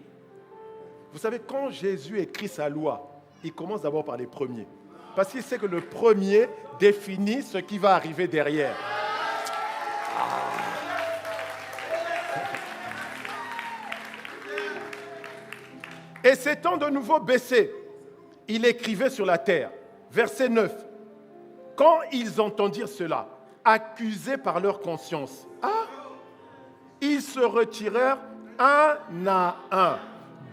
Vous savez, quand Jésus écrit sa loi, il commence d'abord par les premiers. Parce qu'il sait que le premier définit ce qui va arriver derrière. Et s'étant de nouveau baissé, il écrivait sur la terre. Verset 9. Quand ils entendirent cela, accusés par leur conscience, ils se retirèrent un à un,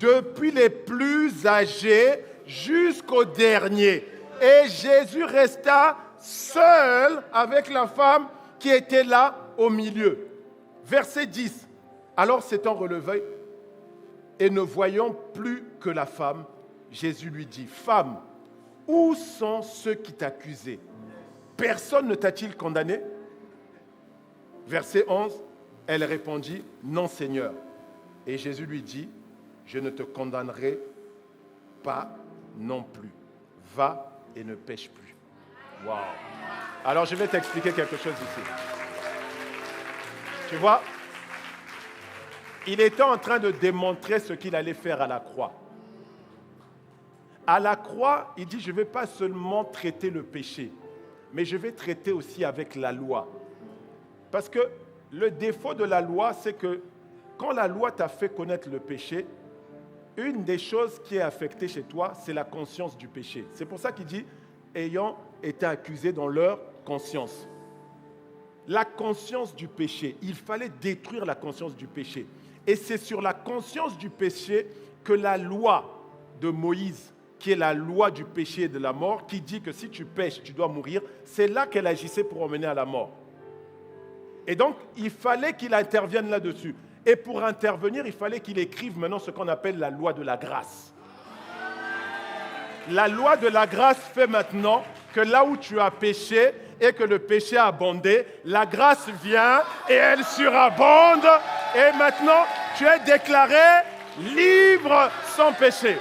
depuis les plus âgés jusqu'au dernier. Et Jésus resta seul avec la femme qui était là au milieu. Verset 10. Alors s'étant relevé et ne voyant plus que la femme, Jésus lui dit, « Femme, où sont ceux qui t'accusaient? Personne ne t'a-t-il condamné ?» Verset 11, elle répondit, « Non, Seigneur. » Et Jésus lui dit, « Je ne te condamnerai pas non plus. Va et ne pêche plus. » Wow. Alors je vais t'expliquer quelque chose ici. Tu vois, il était en train de démontrer ce qu'il allait faire à la croix. À la croix, il dit, je ne vais pas seulement traiter le péché, mais je vais traiter aussi avec la loi. Parce que le défaut de la loi, c'est que quand la loi t'a fait connaître le péché, une des choses qui est affectée chez toi, c'est la conscience du péché. C'est pour ça qu'il dit, ayant été accusés dans leur conscience. La conscience du péché, il fallait détruire la conscience du péché. Et c'est sur la conscience du péché que la loi de Moïse, qui est la loi du péché et de la mort, qui dit que si tu pêches, tu dois mourir, c'est là qu'elle agissait pour emmener à la mort. Et donc, il fallait qu'il intervienne là-dessus. Et pour intervenir, il fallait qu'il écrive maintenant ce qu'on appelle la loi de la grâce. La loi de la grâce fait maintenant que là où tu as péché et que le péché a abondé, la grâce vient et elle surabonde. Et maintenant, tu es déclaré libre sans péché.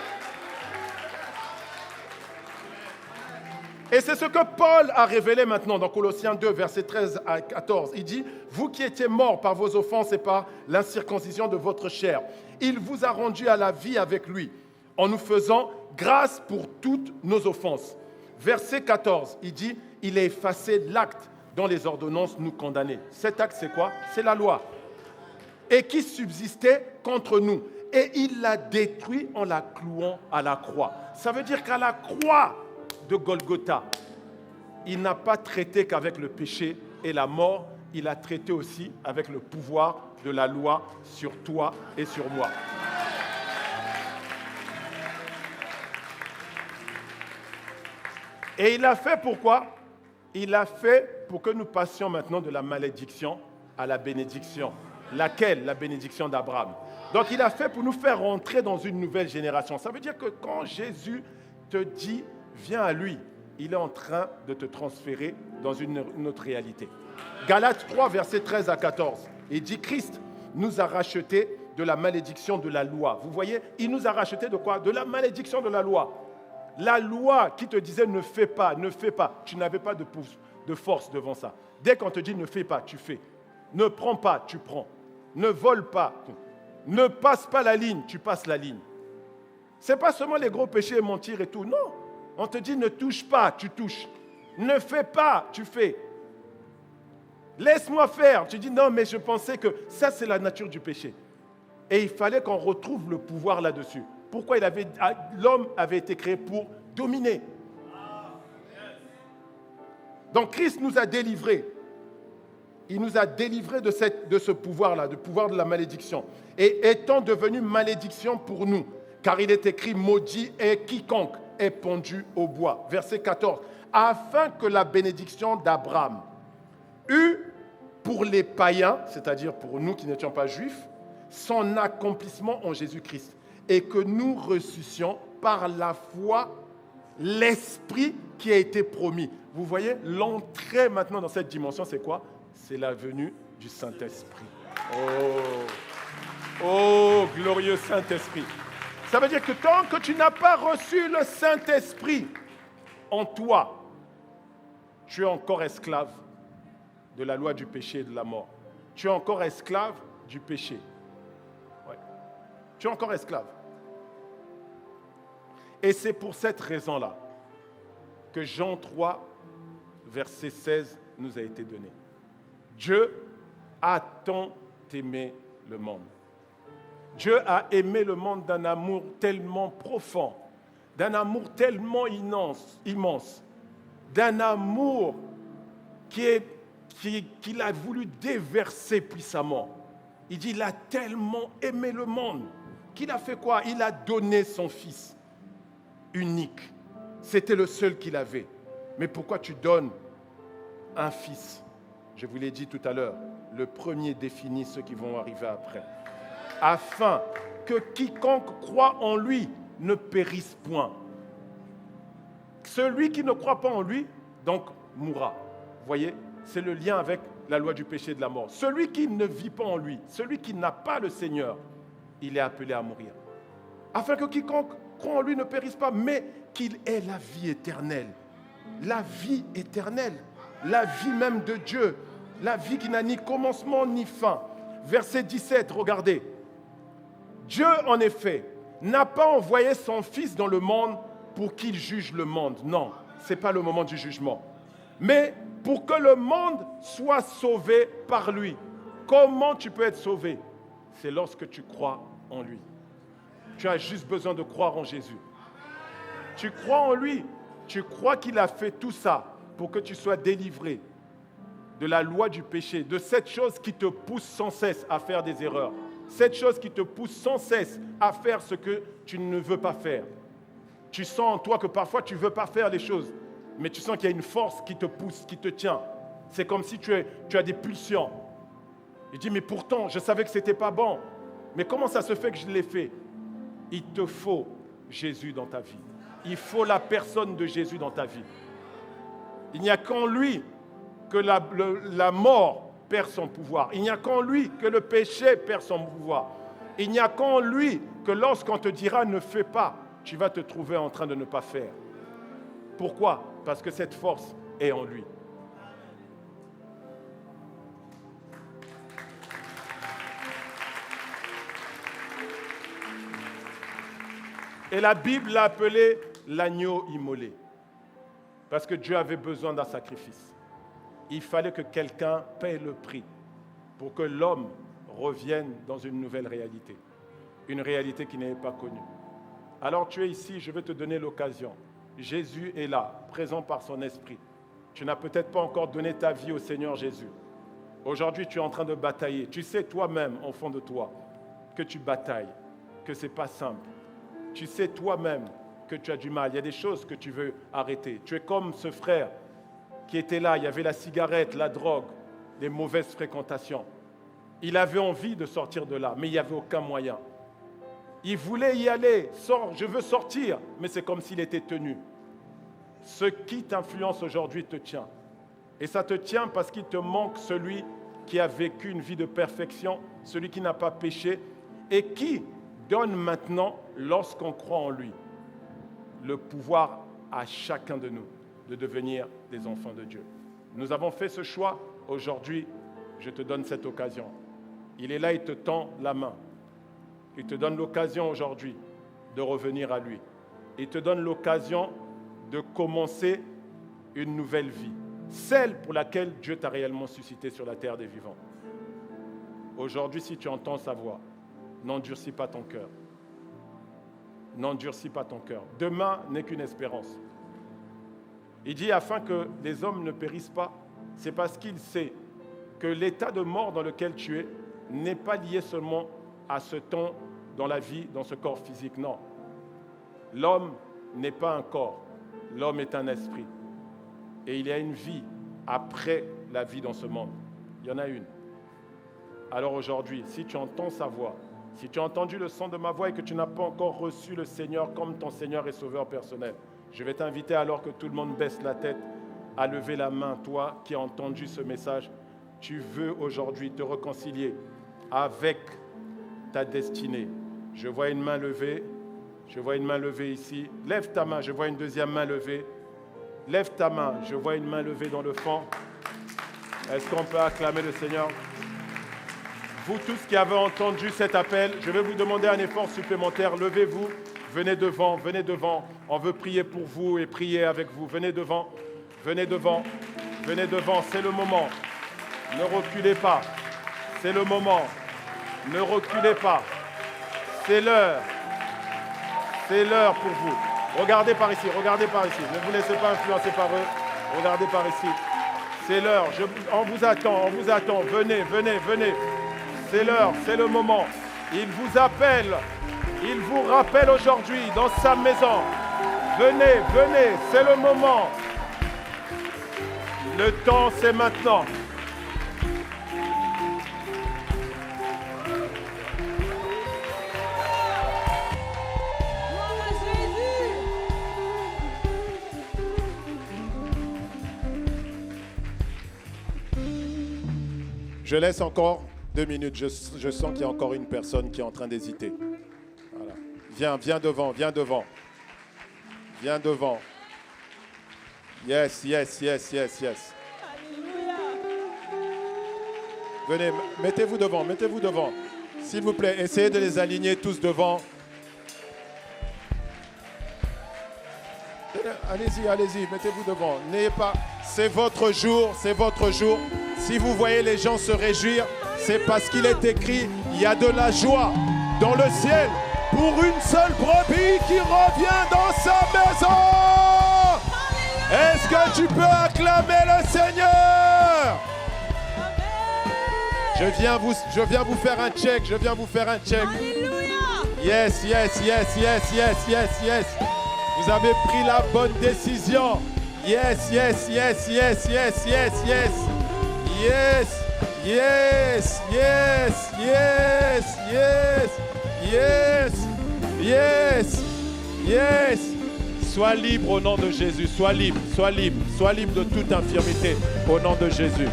Et c'est ce que Paul a révélé maintenant dans Colossiens 2, versets 13 à 14. Il dit, « Vous qui étiez morts par vos offenses et par l'incirconcision de votre chair, il vous a rendus à la vie avec lui, en nous faisant grâce pour toutes nos offenses. » Verset 14, il dit, « Il a effacé l'acte dont les ordonnances nous condamnaient. » Cet acte, c'est quoi? C'est la loi. Et qui subsistait contre nous. Et il l'a détruit en la clouant à la croix. Ça veut dire qu'à la croix de Golgotha, il n'a pas traité qu'avec le péché et la mort, il a traité aussi avec le pouvoir de la loi sur toi et sur moi. Et il a fait pourquoi? Il a fait pour que nous passions maintenant de la malédiction à la bénédiction. Laquelle? La bénédiction d'Abraham. Donc il a fait pour nous faire rentrer dans une nouvelle génération. Ça veut dire que quand Jésus te dit viens à lui, il est en train de te transférer dans une autre réalité. Galates 3, versets 13 à 14. Il dit Christ nous a rachetés de la malédiction de la loi. Vous voyez, il nous a rachetés de quoi? De la malédiction de la loi. La loi qui te disait ne fais pas, ne fais pas. Tu n'avais pas de force devant ça. Dès qu'on te dit ne fais pas, tu fais. Ne prends pas, tu prends. Ne vole pas. Ne passe pas la ligne, tu passes la ligne. Ce n'est pas seulement les gros péchés, mentir et tout. Non. On te dit ne touche pas, tu touches. Ne fais pas, tu fais. Laisse-moi faire. Tu dis non, mais je pensais que ça, c'est la nature du péché. Et il fallait qu'on retrouve le pouvoir là-dessus. Pourquoi l'homme avait été créé pour dominer. Donc Christ nous a délivrés. Il nous a délivrés de ce pouvoir-là, du pouvoir de la malédiction. Et étant devenu malédiction pour nous, car il est écrit maudit est quiconque est pendu au bois. Verset 14. Afin que la bénédiction d'Abraham eût pour les païens, c'est-à-dire pour nous qui n'étions pas juifs, son accomplissement en Jésus-Christ. Et que nous reçussions par la foi l'Esprit qui a été promis. Vous voyez, l'entrée maintenant dans cette dimension, c'est quoi? C'est la venue du Saint-Esprit. Oh, glorieux Saint-Esprit. Ça veut dire que tant que tu n'as pas reçu le Saint-Esprit en toi, tu es encore esclave de la loi du péché et de la mort. Tu es encore esclave du péché. Ouais. Tu es encore esclave. Et c'est pour cette raison-là que Jean 3, verset 16, nous a été donné. Dieu a tant aimé le monde. Dieu a aimé le monde d'un amour tellement profond, d'un amour tellement immense, d'un amour qu'il a voulu déverser puissamment. Il dit, il a tellement aimé le monde qu'il a fait quoi? Il a donné son fils unique. C'était le seul qu'il avait. Mais pourquoi tu donnes un fils? Je vous l'ai dit tout à l'heure, le premier définit ceux qui vont arriver après. Afin que quiconque croit en lui ne périsse point. Celui qui ne croit pas en lui, donc, mourra. Vous voyez, c'est le lien avec la loi du péché et de la mort. Celui qui ne vit pas en lui, celui qui n'a pas le Seigneur, il est appelé à mourir. Afin que quiconque croit en lui ne périsse pas, mais qu'il ait la vie éternelle. La vie éternelle, la vie même de Dieu, la vie qui n'a ni commencement ni fin. Verset 17, regardez. Dieu, en effet, n'a pas envoyé son Fils dans le monde pour qu'il juge le monde. Non, ce n'est pas le moment du jugement. Mais pour que le monde soit sauvé par lui. Comment tu peux être sauvé? C'est lorsque tu crois en lui. Tu as juste besoin de croire en Jésus. Tu crois en lui. Tu crois qu'il a fait tout ça pour que tu sois délivré de la loi du péché, de cette chose qui te pousse sans cesse à faire des erreurs. Cette chose qui te pousse sans cesse à faire ce que tu ne veux pas faire. Tu sens en toi que parfois tu ne veux pas faire les choses, mais tu sens qu'il y a une force qui te pousse, qui te tient. C'est comme si tu as des pulsions. Il dit, mais pourtant, je savais que ce n'était pas bon. Mais comment ça se fait que je l'ai fait? Il te faut Jésus dans ta vie. Il faut la personne de Jésus dans ta vie. Il n'y a qu'en lui que la mort perd son pouvoir. Il n'y a qu'en lui que le péché perd son pouvoir. Il n'y a qu'en lui que lorsqu'on te dira ne fais pas, tu vas te trouver en train de ne pas faire. Pourquoi? Parce que cette force est en lui. Et la Bible l'a appelé l'agneau immolé. Parce que Dieu avait besoin d'un sacrifice. Il fallait que quelqu'un paie le prix pour que l'homme revienne dans une nouvelle réalité. Une réalité qui n'est pas connue. Alors tu es ici, je vais te donner l'occasion. Jésus est là, présent par son esprit. Tu n'as peut-être pas encore donné ta vie au Seigneur Jésus. Aujourd'hui, tu es en train de batailler. Tu sais toi-même, au fond de toi, que tu batailles, que ce n'est pas simple. Tu sais toi-même que tu as du mal. Il y a des choses que tu veux arrêter. Tu es comme ce frère qui était là. Il y avait la cigarette, la drogue, les mauvaises fréquentations. Il avait envie de sortir de là, mais il n'y avait aucun moyen. Il voulait y aller. Sors, je veux sortir, mais c'est comme s'il était tenu. Ce qui t'influence aujourd'hui te tient. Et ça te tient parce qu'il te manque celui qui a vécu une vie de perfection, celui qui n'a pas péché et qui donne maintenant, lorsqu'on croit en lui, le pouvoir à chacun de nous de devenir des enfants de Dieu. Nous avons fait ce choix. Aujourd'hui, je te donne cette occasion. Il est là, il te tend la main. Il te donne l'occasion aujourd'hui de revenir à lui. Il te donne l'occasion de commencer une nouvelle vie, celle pour laquelle Dieu t'a réellement suscité sur la terre des vivants. Aujourd'hui, si tu entends sa voix, n'endurcis pas ton cœur. N'endurcis pas ton cœur. Demain n'est qu'une espérance. Il dit, afin que les hommes ne périssent pas, c'est parce qu'il sait que l'état de mort dans lequel tu es n'est pas lié seulement à ce temps dans la vie, dans ce corps physique. Non. L'homme n'est pas un corps. L'homme est un esprit. Et il y a une vie après la vie dans ce monde. Il y en a une. Alors aujourd'hui, si tu entends sa voix, si tu as entendu le son de ma voix et que tu n'as pas encore reçu le Seigneur comme ton Seigneur et Sauveur personnel, je vais t'inviter, alors que tout le monde baisse la tête, à lever la main, toi qui as entendu ce message. Tu veux aujourd'hui te réconcilier avec ta destinée. Je vois une main levée. Je vois une main levée ici. Lève ta main, je vois une deuxième main levée. Lève ta main, je vois une main levée dans le fond. Est-ce qu'on peut acclamer le Seigneur? Vous tous qui avez entendu cet appel, je vais vous demander un effort supplémentaire. Levez-vous, venez devant, venez devant. On veut prier pour vous et prier avec vous. Venez devant, venez devant, venez devant. C'est le moment. Ne reculez pas. C'est le moment. Ne reculez pas. C'est l'heure. C'est l'heure pour vous. Regardez par ici, regardez par ici. Ne vous laissez pas influencer par eux. Regardez par ici. C'est l'heure. On vous attend, on vous attend. Venez, venez, venez. C'est l'heure, c'est le moment. Il vous appelle. Il vous rappelle aujourd'hui dans sa maison. Venez, venez, c'est le moment. Le temps, c'est maintenant. Je laisse encore 2 minutes. Je sens qu'il y a encore une personne qui est en train d'hésiter. Voilà. Viens devant, viens devant. Viens devant. Yes, yes, yes, yes, yes. Venez, mettez-vous devant, mettez-vous devant. S'il vous plaît, essayez de les aligner tous devant. Allez-y, allez-y, mettez-vous devant. N'ayez pas... C'est votre jour, c'est votre jour. Si vous voyez les gens se réjouir, c'est parce qu'il est écrit, il y a de la joie dans le ciel pour une seule brebis qui revient dans sa maison. Est-ce que tu peux acclamer le Seigneur? Je viens vous faire un check, je viens vous faire un check. Yes, yes, yes, yes, yes, yes, yes. Vous avez pris la bonne décision. Yes, yes, yes, yes, yes, yes, yes. Yes, yes, yes, yes, yes, yes, yes, yes. Sois libre au nom de Jésus. Sois libre, sois libre. Sois libre de toute infirmité au nom de Jésus.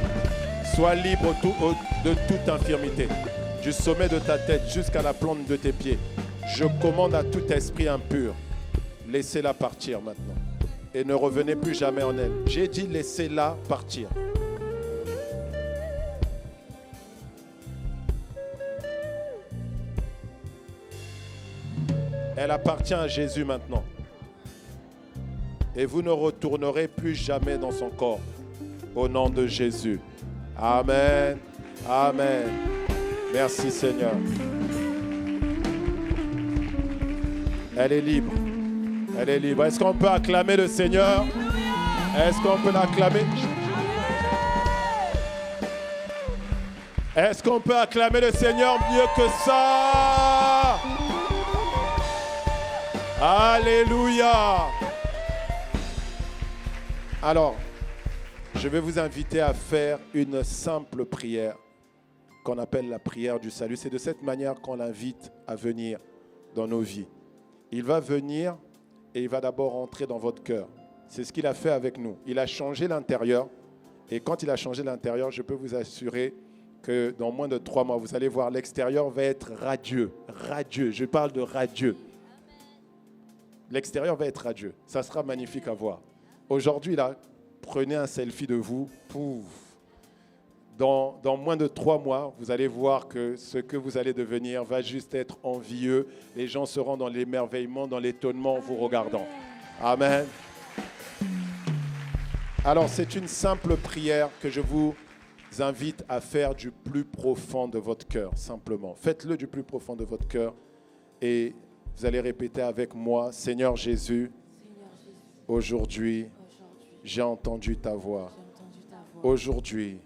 Sois libre de toute infirmité. Du sommet de ta tête jusqu'à la plante de tes pieds. Je commande à tout esprit impur. Laissez-la partir maintenant. Et ne revenez plus jamais en elle. J'ai dit laissez-la partir. Elle appartient à Jésus maintenant. Et vous ne retournerez plus jamais dans son corps. Au nom de Jésus. Amen. Amen. Merci Seigneur. Elle est libre. Elle est libre. Est-ce qu'on peut acclamer le Seigneur? Est-ce qu'on peut l'acclamer? Est-ce qu'on peut acclamer le Seigneur mieux que ça? Alléluia. Alors, je vais vous inviter à faire une simple prière qu'on appelle la prière du salut. C'est de cette manière qu'on l'invite à venir dans nos vies. Il va venir et il va d'abord entrer dans votre cœur. C'est ce qu'il a fait avec nous. Il a changé l'intérieur. Et quand il a changé l'intérieur, je peux vous assurer que dans moins de 3 mois, vous allez voir, l'extérieur va être radieux. Radieux. Je parle de radieux. L'extérieur va être radieux. Ça sera magnifique à voir. Aujourd'hui, là, prenez un selfie de vous. Pouf. Dans moins de 3 mois, vous allez voir que ce que vous allez devenir va juste être envieux. Les gens seront dans l'émerveillement, dans l'étonnement en vous regardant. Amen. Alors, c'est une simple prière que je vous invite à faire du plus profond de votre cœur, simplement. Faites-le du plus profond de votre cœur et vous allez répéter avec moi, Seigneur Jésus, aujourd'hui, j'ai entendu ta voix. Aujourd'hui,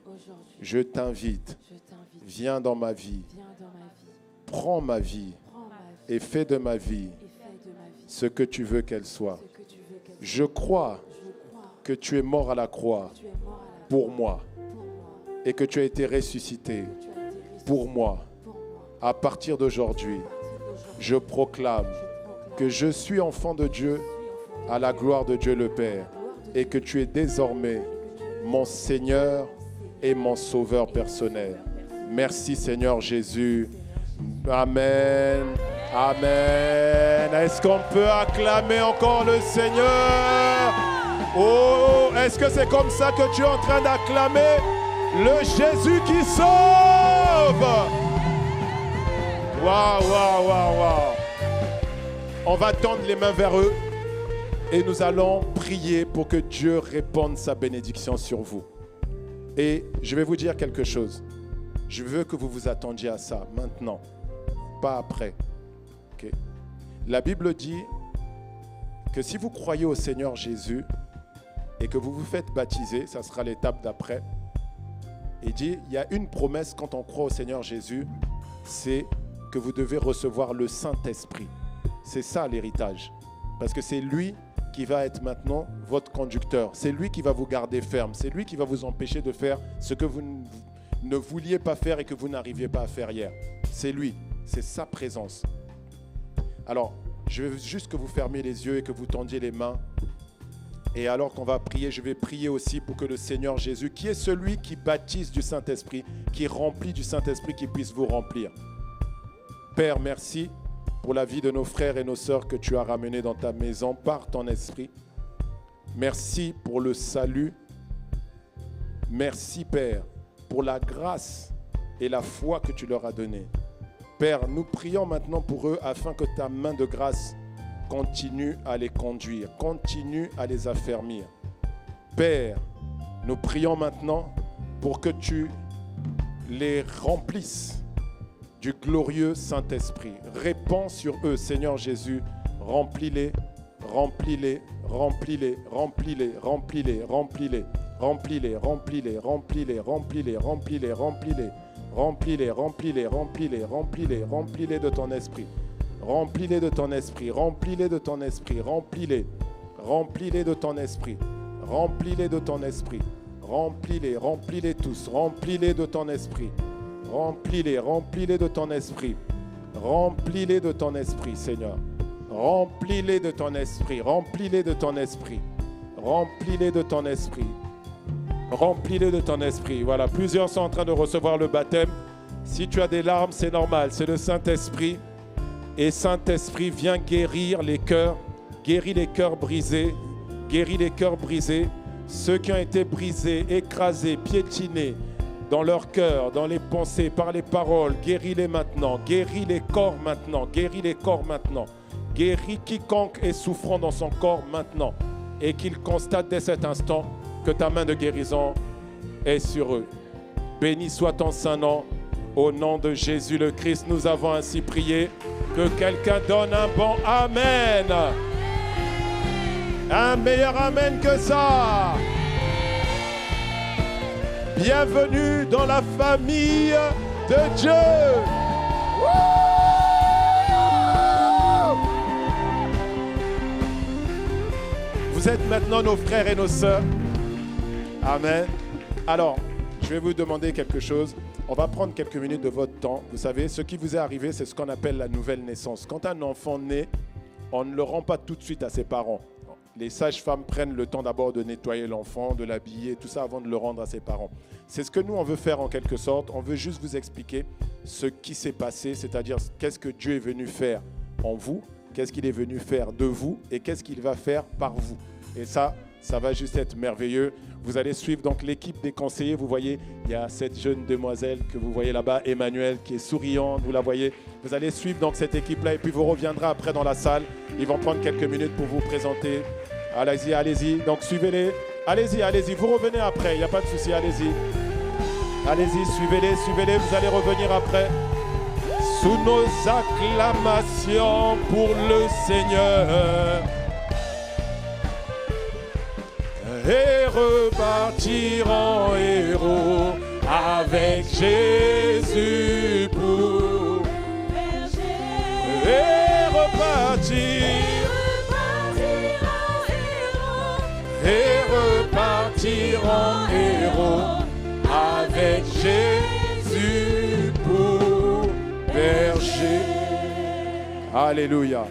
je t'invite, viens dans ma vie, prends ma vie et fais de ma vie ce que tu veux qu'elle soit. Je crois que tu es mort à la croix pour moi et que tu as été ressuscité pour moi. À partir d'aujourd'hui, je proclame que je suis enfant de Dieu à la gloire de Dieu le Père et que tu es désormais mon Seigneur et mon Sauveur personnel. Merci Seigneur Jésus. Amen. Amen. Est-ce qu'on peut acclamer encore le Seigneur? Oh, est-ce que c'est comme ça que tu es en train d'acclamer le Jésus qui sauve? Waouh, waouh, waouh, waouh. On va tendre les mains vers eux et nous allons prier pour que Dieu répande sa bénédiction sur vous. Et je vais vous dire quelque chose. Je veux que vous vous attendiez à ça maintenant, pas après. Okay. La Bible dit que si vous croyez au Seigneur Jésus et que vous vous faites baptiser, ça sera l'étape d'après. Il dit, il y a une promesse quand on croit au Seigneur Jésus, c'est que vous devez recevoir le Saint-Esprit. C'est ça l'héritage. Parce que c'est lui qui va être maintenant votre conducteur. C'est lui qui va vous garder ferme. C'est lui qui va vous empêcher de faire ce que vous ne vouliez pas faire et que vous n'arriviez pas à faire hier. C'est lui. C'est sa présence. Alors, je veux juste que vous fermiez les yeux et que vous tendiez les mains. Et alors qu'on va prier, je vais prier aussi pour que le Seigneur Jésus, qui est celui qui baptise du Saint-Esprit, qui remplit du Saint-Esprit, qui puisse vous remplir. Père, merci pour la vie de nos frères et nos sœurs que tu as ramenés dans ta maison par ton esprit. Merci pour le salut. Merci, Père, pour la grâce et la foi que tu leur as donnée. Père, nous prions maintenant pour eux afin que ta main de grâce continue à les conduire, continue à les affermir. Père, nous prions maintenant pour que tu les remplisses du glorieux Saint-Esprit. Répands sur eux, Seigneur Jésus, remplis-les, remplis-les, remplis-les, remplis-les, remplis-les, remplis-les, remplis-les, remplis-les, remplis-les, remplis-les, remplis-les, remplis-les, remplis-les, remplis-les, remplis-les, remplis-les, remplis-les de ton esprit. Remplis-les de ton esprit, remplis-les de ton esprit, remplis-les, remplis-les de ton esprit, remplis-les de ton esprit, remplis-les, remplis-les tous, remplis-les de ton esprit, remplis-les, remplis-les de ton esprit, remplis-les de ton esprit, Seigneur, remplis-les de ton esprit, remplis-les de ton esprit, remplis-les de ton esprit, remplis-les de ton esprit. Voilà, plusieurs sont en train de recevoir le baptême. Si tu as des larmes, c'est normal, c'est le Saint-Esprit. Et Saint-Esprit, viens guérir les cœurs brisés, guéris les cœurs brisés, ceux qui ont été brisés, écrasés, piétinés dans leur cœur, dans les pensées, par les paroles, guéris-les maintenant, guéris les corps maintenant, guéris les corps maintenant, guéris quiconque est souffrant dans son corps maintenant et qu'il constate dès cet instant que ta main de guérison est sur eux. Béni soit ton saint nom, au nom de Jésus le Christ, nous avons ainsi prié. Que quelqu'un donne un bon Amen. Un meilleur Amen que ça. Bienvenue dans la famille de Dieu. Vous êtes maintenant nos frères et nos sœurs. Amen. Alors, je vais vous demander quelque chose. On va prendre quelques minutes de votre temps. Vous savez, ce qui vous est arrivé, c'est ce qu'on appelle la nouvelle naissance. Quand un enfant naît, on ne le rend pas tout de suite à ses parents. Les sages-femmes prennent le temps d'abord de nettoyer l'enfant, de l'habiller, tout ça avant de le rendre à ses parents. C'est ce que nous, on veut faire en quelque sorte. On veut juste vous expliquer ce qui s'est passé, c'est-à-dire qu'est-ce que Dieu est venu faire en vous, qu'est-ce qu'il est venu faire de vous et qu'est-ce qu'il va faire par vous. Et ça va juste être merveilleux. Vous allez suivre donc l'équipe des conseillers. Vous voyez, il y a cette jeune demoiselle que vous voyez là-bas, Emmanuel, qui est souriante, vous la voyez. Vous allez suivre donc cette équipe-là et puis vous reviendrez après dans la salle. Ils vont prendre quelques minutes pour vous présenter. Allez-y, allez-y. Donc suivez-les. Allez-y, allez-y. Vous revenez après, il n'y a pas de souci, allez-y. Allez-y, suivez-les, suivez-les. Vous allez revenir après. Sous nos acclamations pour le Seigneur. Et repartir en héros avec Jésus pour et repartir en héros avec Jésus pour berger. Alléluia.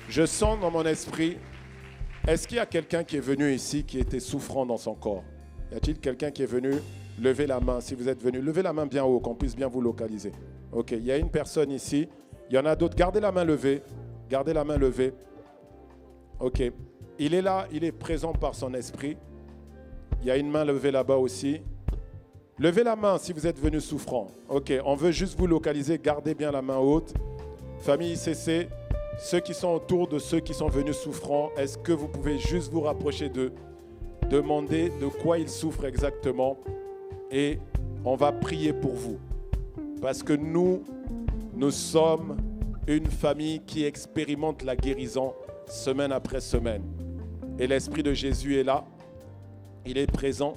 Je sens dans mon esprit. Est-ce qu'il y a quelqu'un qui est venu ici qui était souffrant dans son corps? Y a-t-il quelqu'un qui est venu? Levez la main si vous êtes venu. Levez la main bien haut, qu'on puisse bien vous localiser. Ok, il y a une personne ici. Il y en a d'autres. Gardez la main levée. Gardez la main levée. Ok. Il est là, il est présent par son esprit. Il y a une main levée là-bas aussi. Levez la main si vous êtes venu souffrant. Ok, on veut juste vous localiser. Gardez bien la main haute. Famille ICC. Ceux qui sont autour de ceux qui sont venus souffrants, est-ce que vous pouvez juste vous rapprocher d'eux, demander de quoi ils souffrent exactement et on va prier pour vous. Parce que nous sommes une famille qui expérimente la guérison semaine après semaine. Et l'Esprit de Jésus est là, il est présent.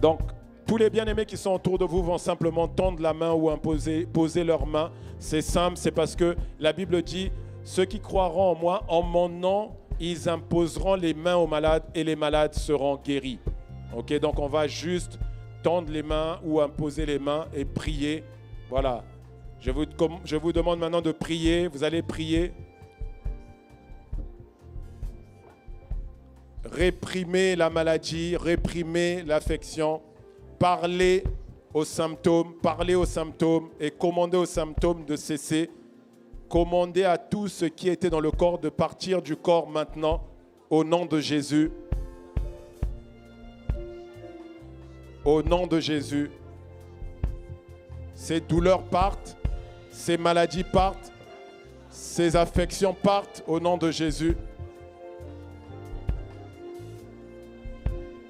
Donc, tous les bien-aimés qui sont autour de vous vont simplement tendre la main ou poser leurs mains. C'est simple, c'est parce que la Bible dit, ceux qui croiront en moi, en mon nom, ils imposeront les mains aux malades et les malades seront guéris. Ok, donc on va juste tendre les mains ou imposer les mains et prier. Voilà. Je vous demande maintenant de prier. Vous allez prier. Réprimez la maladie, réprimez l'affection. Parlez aux symptômes et commandez aux symptômes de cesser. Commandez à tout ce qui était dans le corps de partir du corps maintenant, au nom de Jésus. Au nom de Jésus. Ces douleurs partent, ces maladies partent, ces affections partent au nom de Jésus.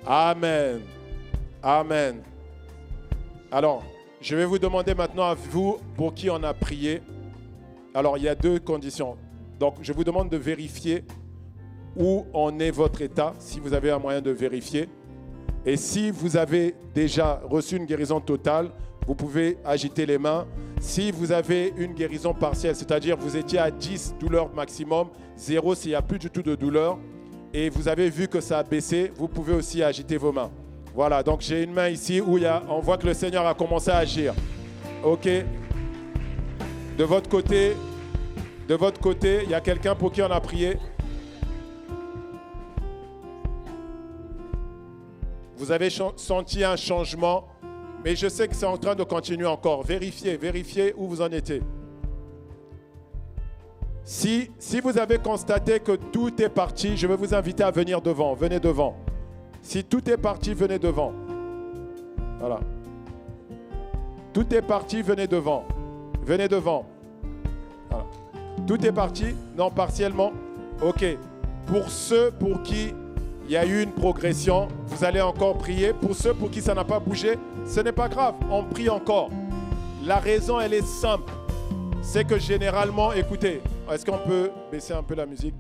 Amen. Amen. Alors, je vais vous demander maintenant à vous, pour qui on a prié. Alors, il y a deux conditions. Donc, je vous demande de vérifier où en est votre état, si vous avez un moyen de vérifier. Et si vous avez déjà reçu une guérison totale, vous pouvez agiter les mains. Si vous avez une guérison partielle, c'est-à-dire vous étiez à 10 douleurs maximum, 0 s'il n'y a plus du tout de douleur, et vous avez vu que ça a baissé, vous pouvez aussi agiter vos mains. Voilà, donc j'ai une main ici où on voit que le Seigneur a commencé à agir. Ok. De votre côté, il y a quelqu'un pour qui on a prié. Vous avez senti un changement, mais je sais que c'est en train de continuer encore. Vérifiez où vous en étiez. Si vous avez constaté que tout est parti, je vais vous inviter à venir devant. Venez devant. Si tout est parti, venez devant. Voilà. Tout est parti, venez devant. Venez devant. Voilà. Tout est parti? Non, partiellement. Ok. Pour ceux pour qui il y a eu une progression, vous allez encore prier. Pour ceux pour qui ça n'a pas bougé, ce n'est pas grave. On prie encore. La raison, elle est simple. C'est que généralement, écoutez, est-ce qu'on peut baisser un peu la musique?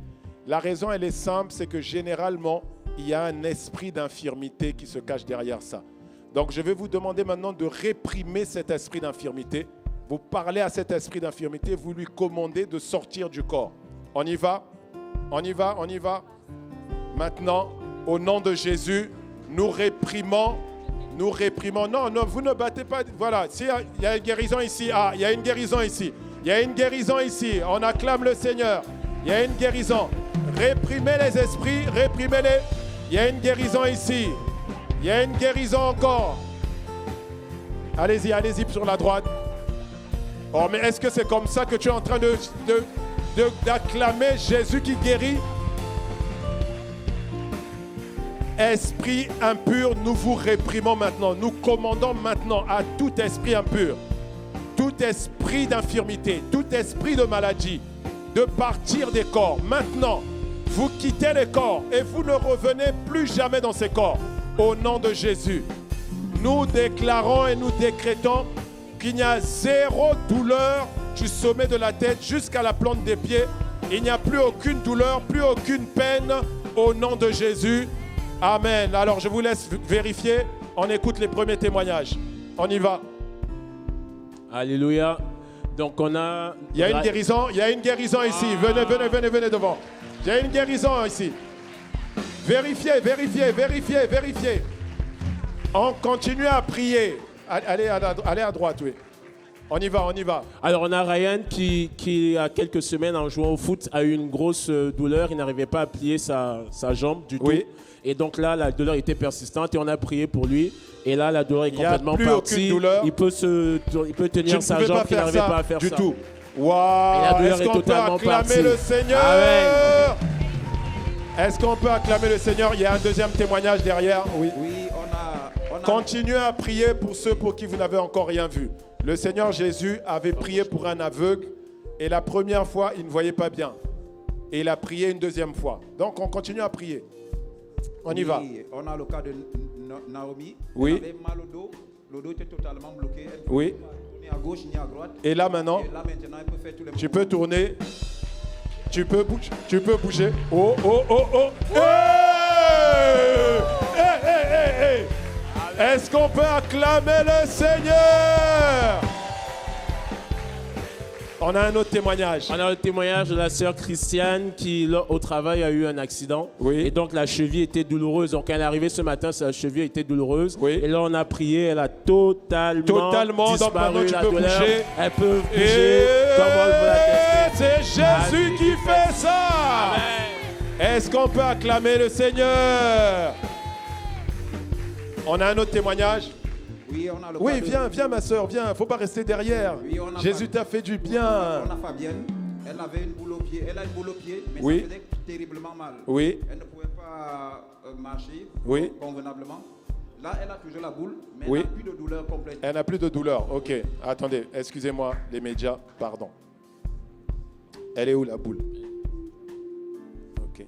La raison, elle est simple, c'est que généralement, il y a un esprit d'infirmité qui se cache derrière ça. Donc, je vais vous demander maintenant de réprimer cet esprit d'infirmité. Vous parlez à cet esprit d'infirmité, vous lui commandez de sortir du corps. On y va? On y va? On y va? Maintenant, au nom de Jésus, nous réprimons. Non, vous ne battez pas. Voilà, il y a une guérison ici. Ah, il y a une guérison ici. Il y a une guérison ici. On acclame le Seigneur. Il y a une guérison. Réprimez les esprits, réprimez-les. Il y a une guérison ici. Il y a une guérison encore. Allez-y sur la droite. Oh, mais est-ce que c'est comme ça que tu es en train d'acclamer Jésus qui guérit? Esprit impur, nous vous réprimons maintenant. Nous commandons maintenant à tout esprit impur, tout esprit d'infirmité, tout esprit de maladie, de partir des corps. Maintenant, vous quittez les corps et vous ne revenez plus jamais dans ces corps. Au nom de Jésus, nous déclarons et nous décrétons qu'il n'y a zéro douleur du sommet de la tête jusqu'à la plante des pieds. Il n'y a plus aucune douleur, plus aucune peine. Au nom de Jésus. Amen. Alors, je vous laisse vérifier. On écoute les premiers témoignages. On y va. Alléluia. Donc, on a... Il y a une guérison ici. Venez devant. Il y a une guérison ici. Vérifiez. On continue à prier. Allez à droite, oui. On y va. Alors, on a Ryan qui, il y a quelques semaines, en jouant au foot, a eu une grosse douleur. Il n'arrivait pas à plier sa jambe du tout. Oui. Et donc là, la douleur était persistante et on a prié pour lui. Et là, la douleur est complètement partie. Il n'y a plus aucune douleur. Il peut tenir sa jambe, il n'arrivait pas à faire ça. Du tout. Waouh! Est-ce qu'on peut acclamer le Seigneur? Amen. Est-ce qu'on peut acclamer le Seigneur? Il y a un deuxième témoignage derrière. Oui. On a... Continuez à prier pour ceux pour qui vous n'avez encore rien vu. Le Seigneur Jésus avait prié pour un aveugle et la première fois, il ne voyait pas bien. Et il a prié une deuxième fois. Donc, on continue à prier. On y va. On a le cas de Naomi. Oui. Elle avait mal au dos. Le dos était totalement bloqué. Elle Oui. ne pouvait pas tourner à gauche ni à droite. Et là maintenant, elle peut faire tous les tu peux tourner. Tu peux bouger. Oh. Hey! Est-ce qu'on peut acclamer le Seigneur? On a un autre témoignage. On a le témoignage de la sœur Christiane qui, là, au travail, a eu un accident. Oui. Et donc, la cheville était douloureuse. Donc, quand elle est arrivée ce matin, sa cheville était douloureuse. Oui. Et là, on a prié. Elle a totalement Donc disparu. maintenant, tu la peux douleur. bouger. Elle peut bouger Et comme on veut la tester. c'est Jésus qui fait ça. Amen. Est-ce qu'on peut acclamer le Seigneur? On a un autre témoignage. Oui, on a le Oui, cas de- viens ma soeur, viens. Faut pas rester derrière. Oui, on a Jésus pas- t'a fait du bien. On a Fabienne, elle avait une boule au pied, elle a une boule au pied, mais Oui. ça faisait terriblement mal. Oui. Elle ne pouvait pas marcher Oui. convenablement. Là, elle a toujours la boule, mais Oui. elle n'a plus de douleur complète. Elle n'a plus de douleur. Ok. Attendez, excusez-moi, les médias, pardon. Elle est où la boule? Ok.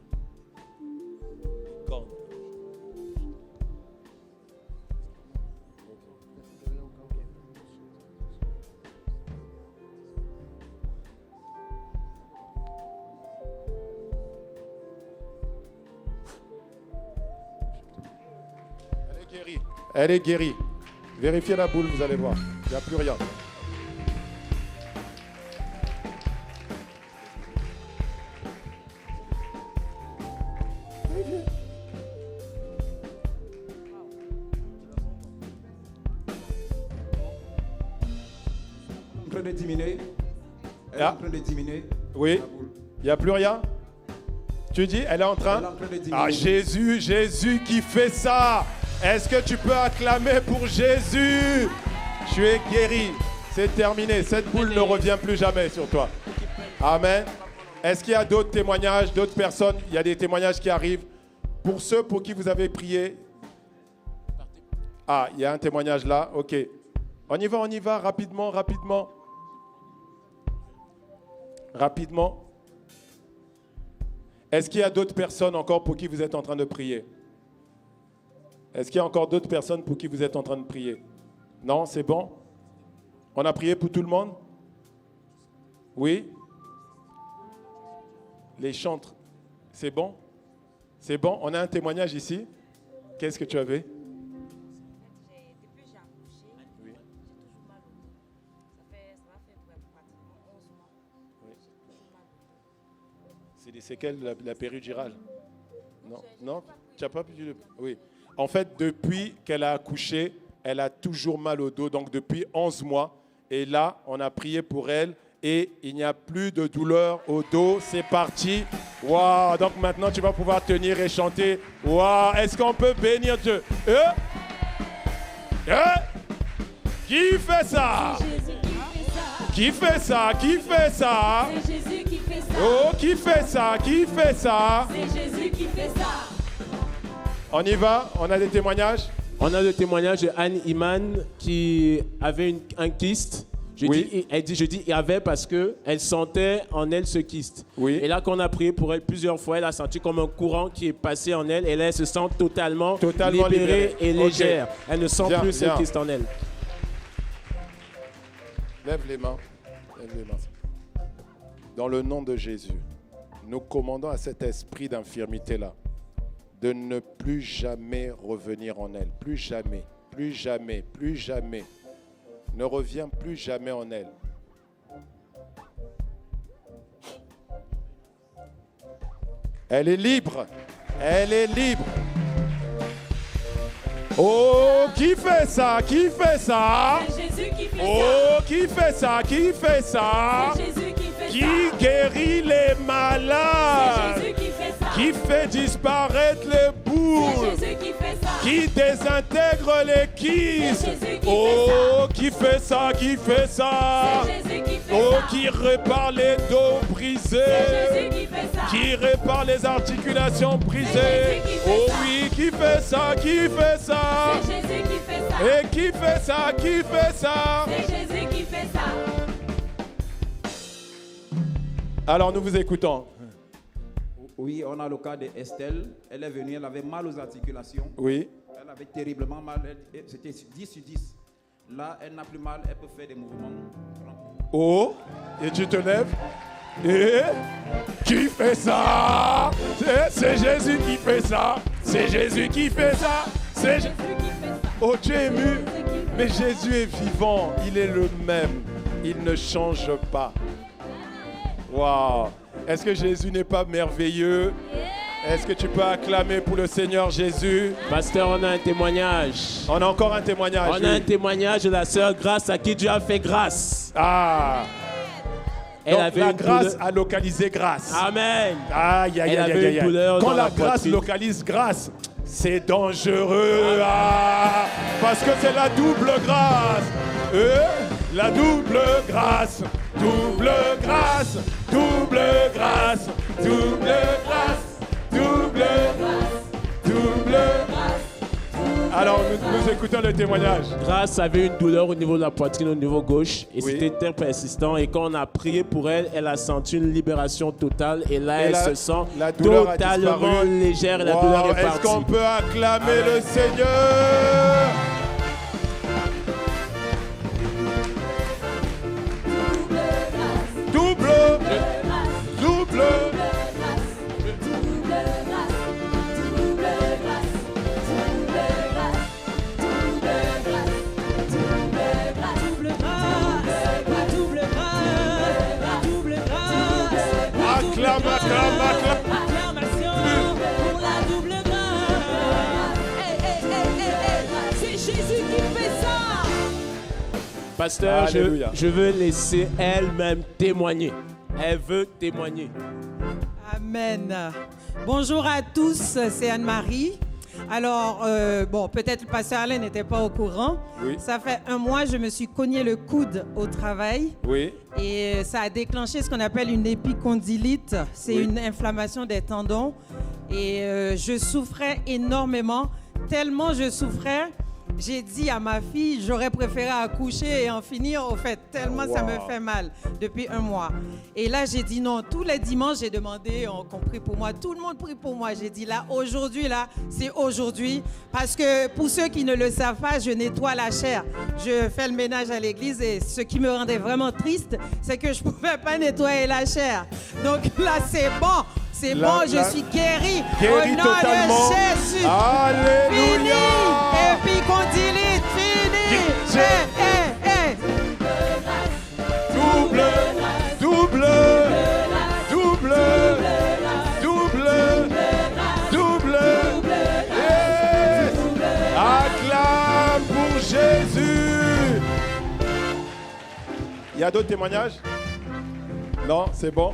Elle est guérie. Elle est guérie. Vérifiez la boule, vous allez voir. Il n'y a plus rien. En train de diminuer. Elle est Ah. en train de diminuer. Oui. La boule. Il n'y a plus rien? Tu dis, elle est en Elle est train? en train de diminuer. Ah, Jésus, Jésus qui fait ça. Est-ce que tu peux acclamer pour Jésus? Tu es guéri. C'est terminé. Cette boule ne revient plus jamais sur toi. Amen. Est-ce qu'il y a d'autres témoignages, d'autres personnes? Il y a des témoignages qui arrivent. Pour ceux pour qui vous avez prié. Ah, il y a un témoignage là. OK. On y va, rapidement, rapidement. Rapidement. Est-ce qu'il y a d'autres personnes encore pour qui vous êtes en train de prier? Est-ce qu'il y a encore d'autres personnes pour qui vous êtes en train de prier? Non, c'est bon? On a prié pour tout le monde? Oui? Les chantres, c'est bon? C'est bon? On a un témoignage ici. Qu'est-ce que tu avais? Depuis que j'ai accouché, j'ai toujours mal au dos. Ça va faire pratiquement 11 mois. Oui. J'ai toujours mal au dos. C'est des séquelles de la péridurale. Non, non, tu n'as pas pu le... Oui. En fait, depuis qu'elle a accouché, elle a toujours mal au dos, donc depuis 11 mois. Et là, on a prié pour elle et il n'y a plus de douleur au dos. C'est parti. Waouh! Donc maintenant, tu vas pouvoir tenir et chanter. Waouh! Est-ce qu'on peut bénir Dieu? Qui fait ça? Jésus qui fait ça. Qui fait ça? Qui fait ça? C'est Jésus qui fait ça. Oh, qui fait ça? Qui fait ça? C'est Jésus qui fait ça. On y va? On a des témoignages? On a le témoignage de Anne Iman qui avait un kyste. Oui. Je dis il avait parce qu'elle sentait en elle ce kyste. Oui. Et là, qu'on a prié pour elle plusieurs fois, elle a senti comme un courant qui est passé en elle. Et là, elle se sent totalement libérée et Ok. légère. Elle ne sent Viens, plus ce viens. kyste en elle. Lève les mains. Lève les mains. Dans le nom de Jésus, nous commandons à cet esprit d'infirmité-là de ne plus jamais revenir en elle. Plus jamais, plus jamais, plus jamais. Ne reviens plus jamais en elle. Elle est libre. Elle est libre. Oh, qui fait ça? Qui fait ça? C'est Jésus qui fait Oh, qui fait ça? Qui fait ça? ça. C'est Jésus qui fait Qui ça. guérit les malades? C'est Jésus qui fait ça. Qui fait disparaître les C'est boules? Jésus qui fait ça. Qui désintègre les kystes? C'est Jésus qui Oh, qui fait ça? Qui fait ça? C'est Jésus qui fait Oh, ça. qui répare les dos brisés? C'est Jésus qui fait ça. Qui répare les articulations brisées? C'est Jésus qui fait Oh ça. oui, qui fait ça? Qui fait ça? C'est Jésus qui fait ça. Et qui fait ça? Qui fait ça? C'est Jésus qui fait ça. Alors nous vous écoutons. Oui, on a le cas d'Estelle. Elle est venue, elle avait mal aux articulations. Oui. Elle avait terriblement mal. C'était 10 sur 10. Là, elle n'a plus mal. Elle peut faire des mouvements. Oh, et tu te lèves. Et qui fait ça? C'est Jésus qui fait ça. C'est Jésus qui fait ça. C'est Jésus qui fait ça. Oh, tu es ému, mais Jésus est vivant, il est le même, il ne change pas. Waouh! Est-ce que Jésus n'est pas merveilleux? Est-ce que tu peux acclamer pour le Seigneur Jésus? Pasteur, on a un témoignage. On a encore un témoignage. On a un témoignage de la sœur Grâce à qui Dieu a fait grâce. Ah! Elle Donc avait la une grâce douleur. a localisé grâce. Amen. Aïe, aïe, Elle aïe, avait aïe, une aïe. douleur Quand dans la la grâce poitrine. localise grâce, c'est dangereux. Ah, parce que c'est la double grâce. La double grâce. Double grâce. Double grâce. Double grâce. Double grâce. Double grâce. Alors, nous écoutons le témoignage. Grâce avait une douleur au niveau de la poitrine, au niveau gauche, et Oui. c'était très persistant. Et quand on a prié pour elle, elle a senti une libération totale. Et là, Et elle la- se sent la douleur a totalement disparu. légère et la Wow, douleur est est-ce partie. qu'on peut acclamer le Seigneur? Double, double. Acclame, acclame, acclame. Pour la double grâce. C'est Jésus qui fait ça. Pasteur, Alléluia. je veux laisser elle-même témoigner. Elle veut témoigner. Amen. Bonjour à tous, c'est Anne-Marie. Alors, bon, peut-être le pasteur Alain n'était pas au courant. Oui. Ça fait un mois, je me suis cogné le coude au travail Oui, et ça a déclenché ce qu'on appelle une épicondylite. C'est Oui. une inflammation des tendons et je souffrais énormément. Tellement je souffrais, j'ai dit à ma fille, j'aurais préféré accoucher et en finir au fait, tellement ça me Wow. fait mal depuis un mois. Et là, j'ai dit non. Tous les dimanches, j'ai demandé, qu'on prie pour moi. Tout le monde prie pour moi. J'ai dit là, aujourd'hui, là, c'est aujourd'hui. Parce que pour ceux qui ne le savent pas, je nettoie la chair. Je fais le ménage à l'église et ce qui me rendait vraiment triste, c'est que je ne pouvais pas nettoyer la chair. Donc là, c'est bon. C'est La- bon, la- je suis guérie. guéri Au nom totalement. de Jésus. Fini. Alléluia. Épicondylite, fini. J'ai- Double, double, double, double, double. Yes. Acclame pour Jésus. Il y a d'autres témoignages? Non, c'est bon?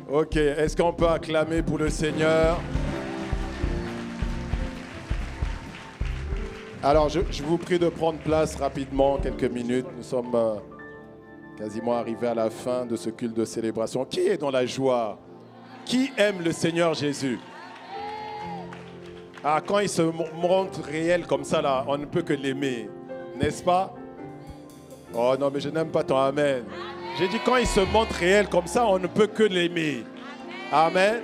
Ok, est-ce qu'on peut acclamer pour le Seigneur? Alors, je vous prie de prendre place rapidement, quelques minutes. Nous sommes quasiment arrivés à la fin de ce culte de célébration. Qui est dans la joie? Qui aime le Seigneur Jésus? Ah, quand il se montre réel comme ça, là, on ne peut que l'aimer, n'est-ce pas? Oh non, mais je n'aime pas ton amen. J'ai dit quand il se montre réel comme ça, on ne peut que l'aimer. Amen.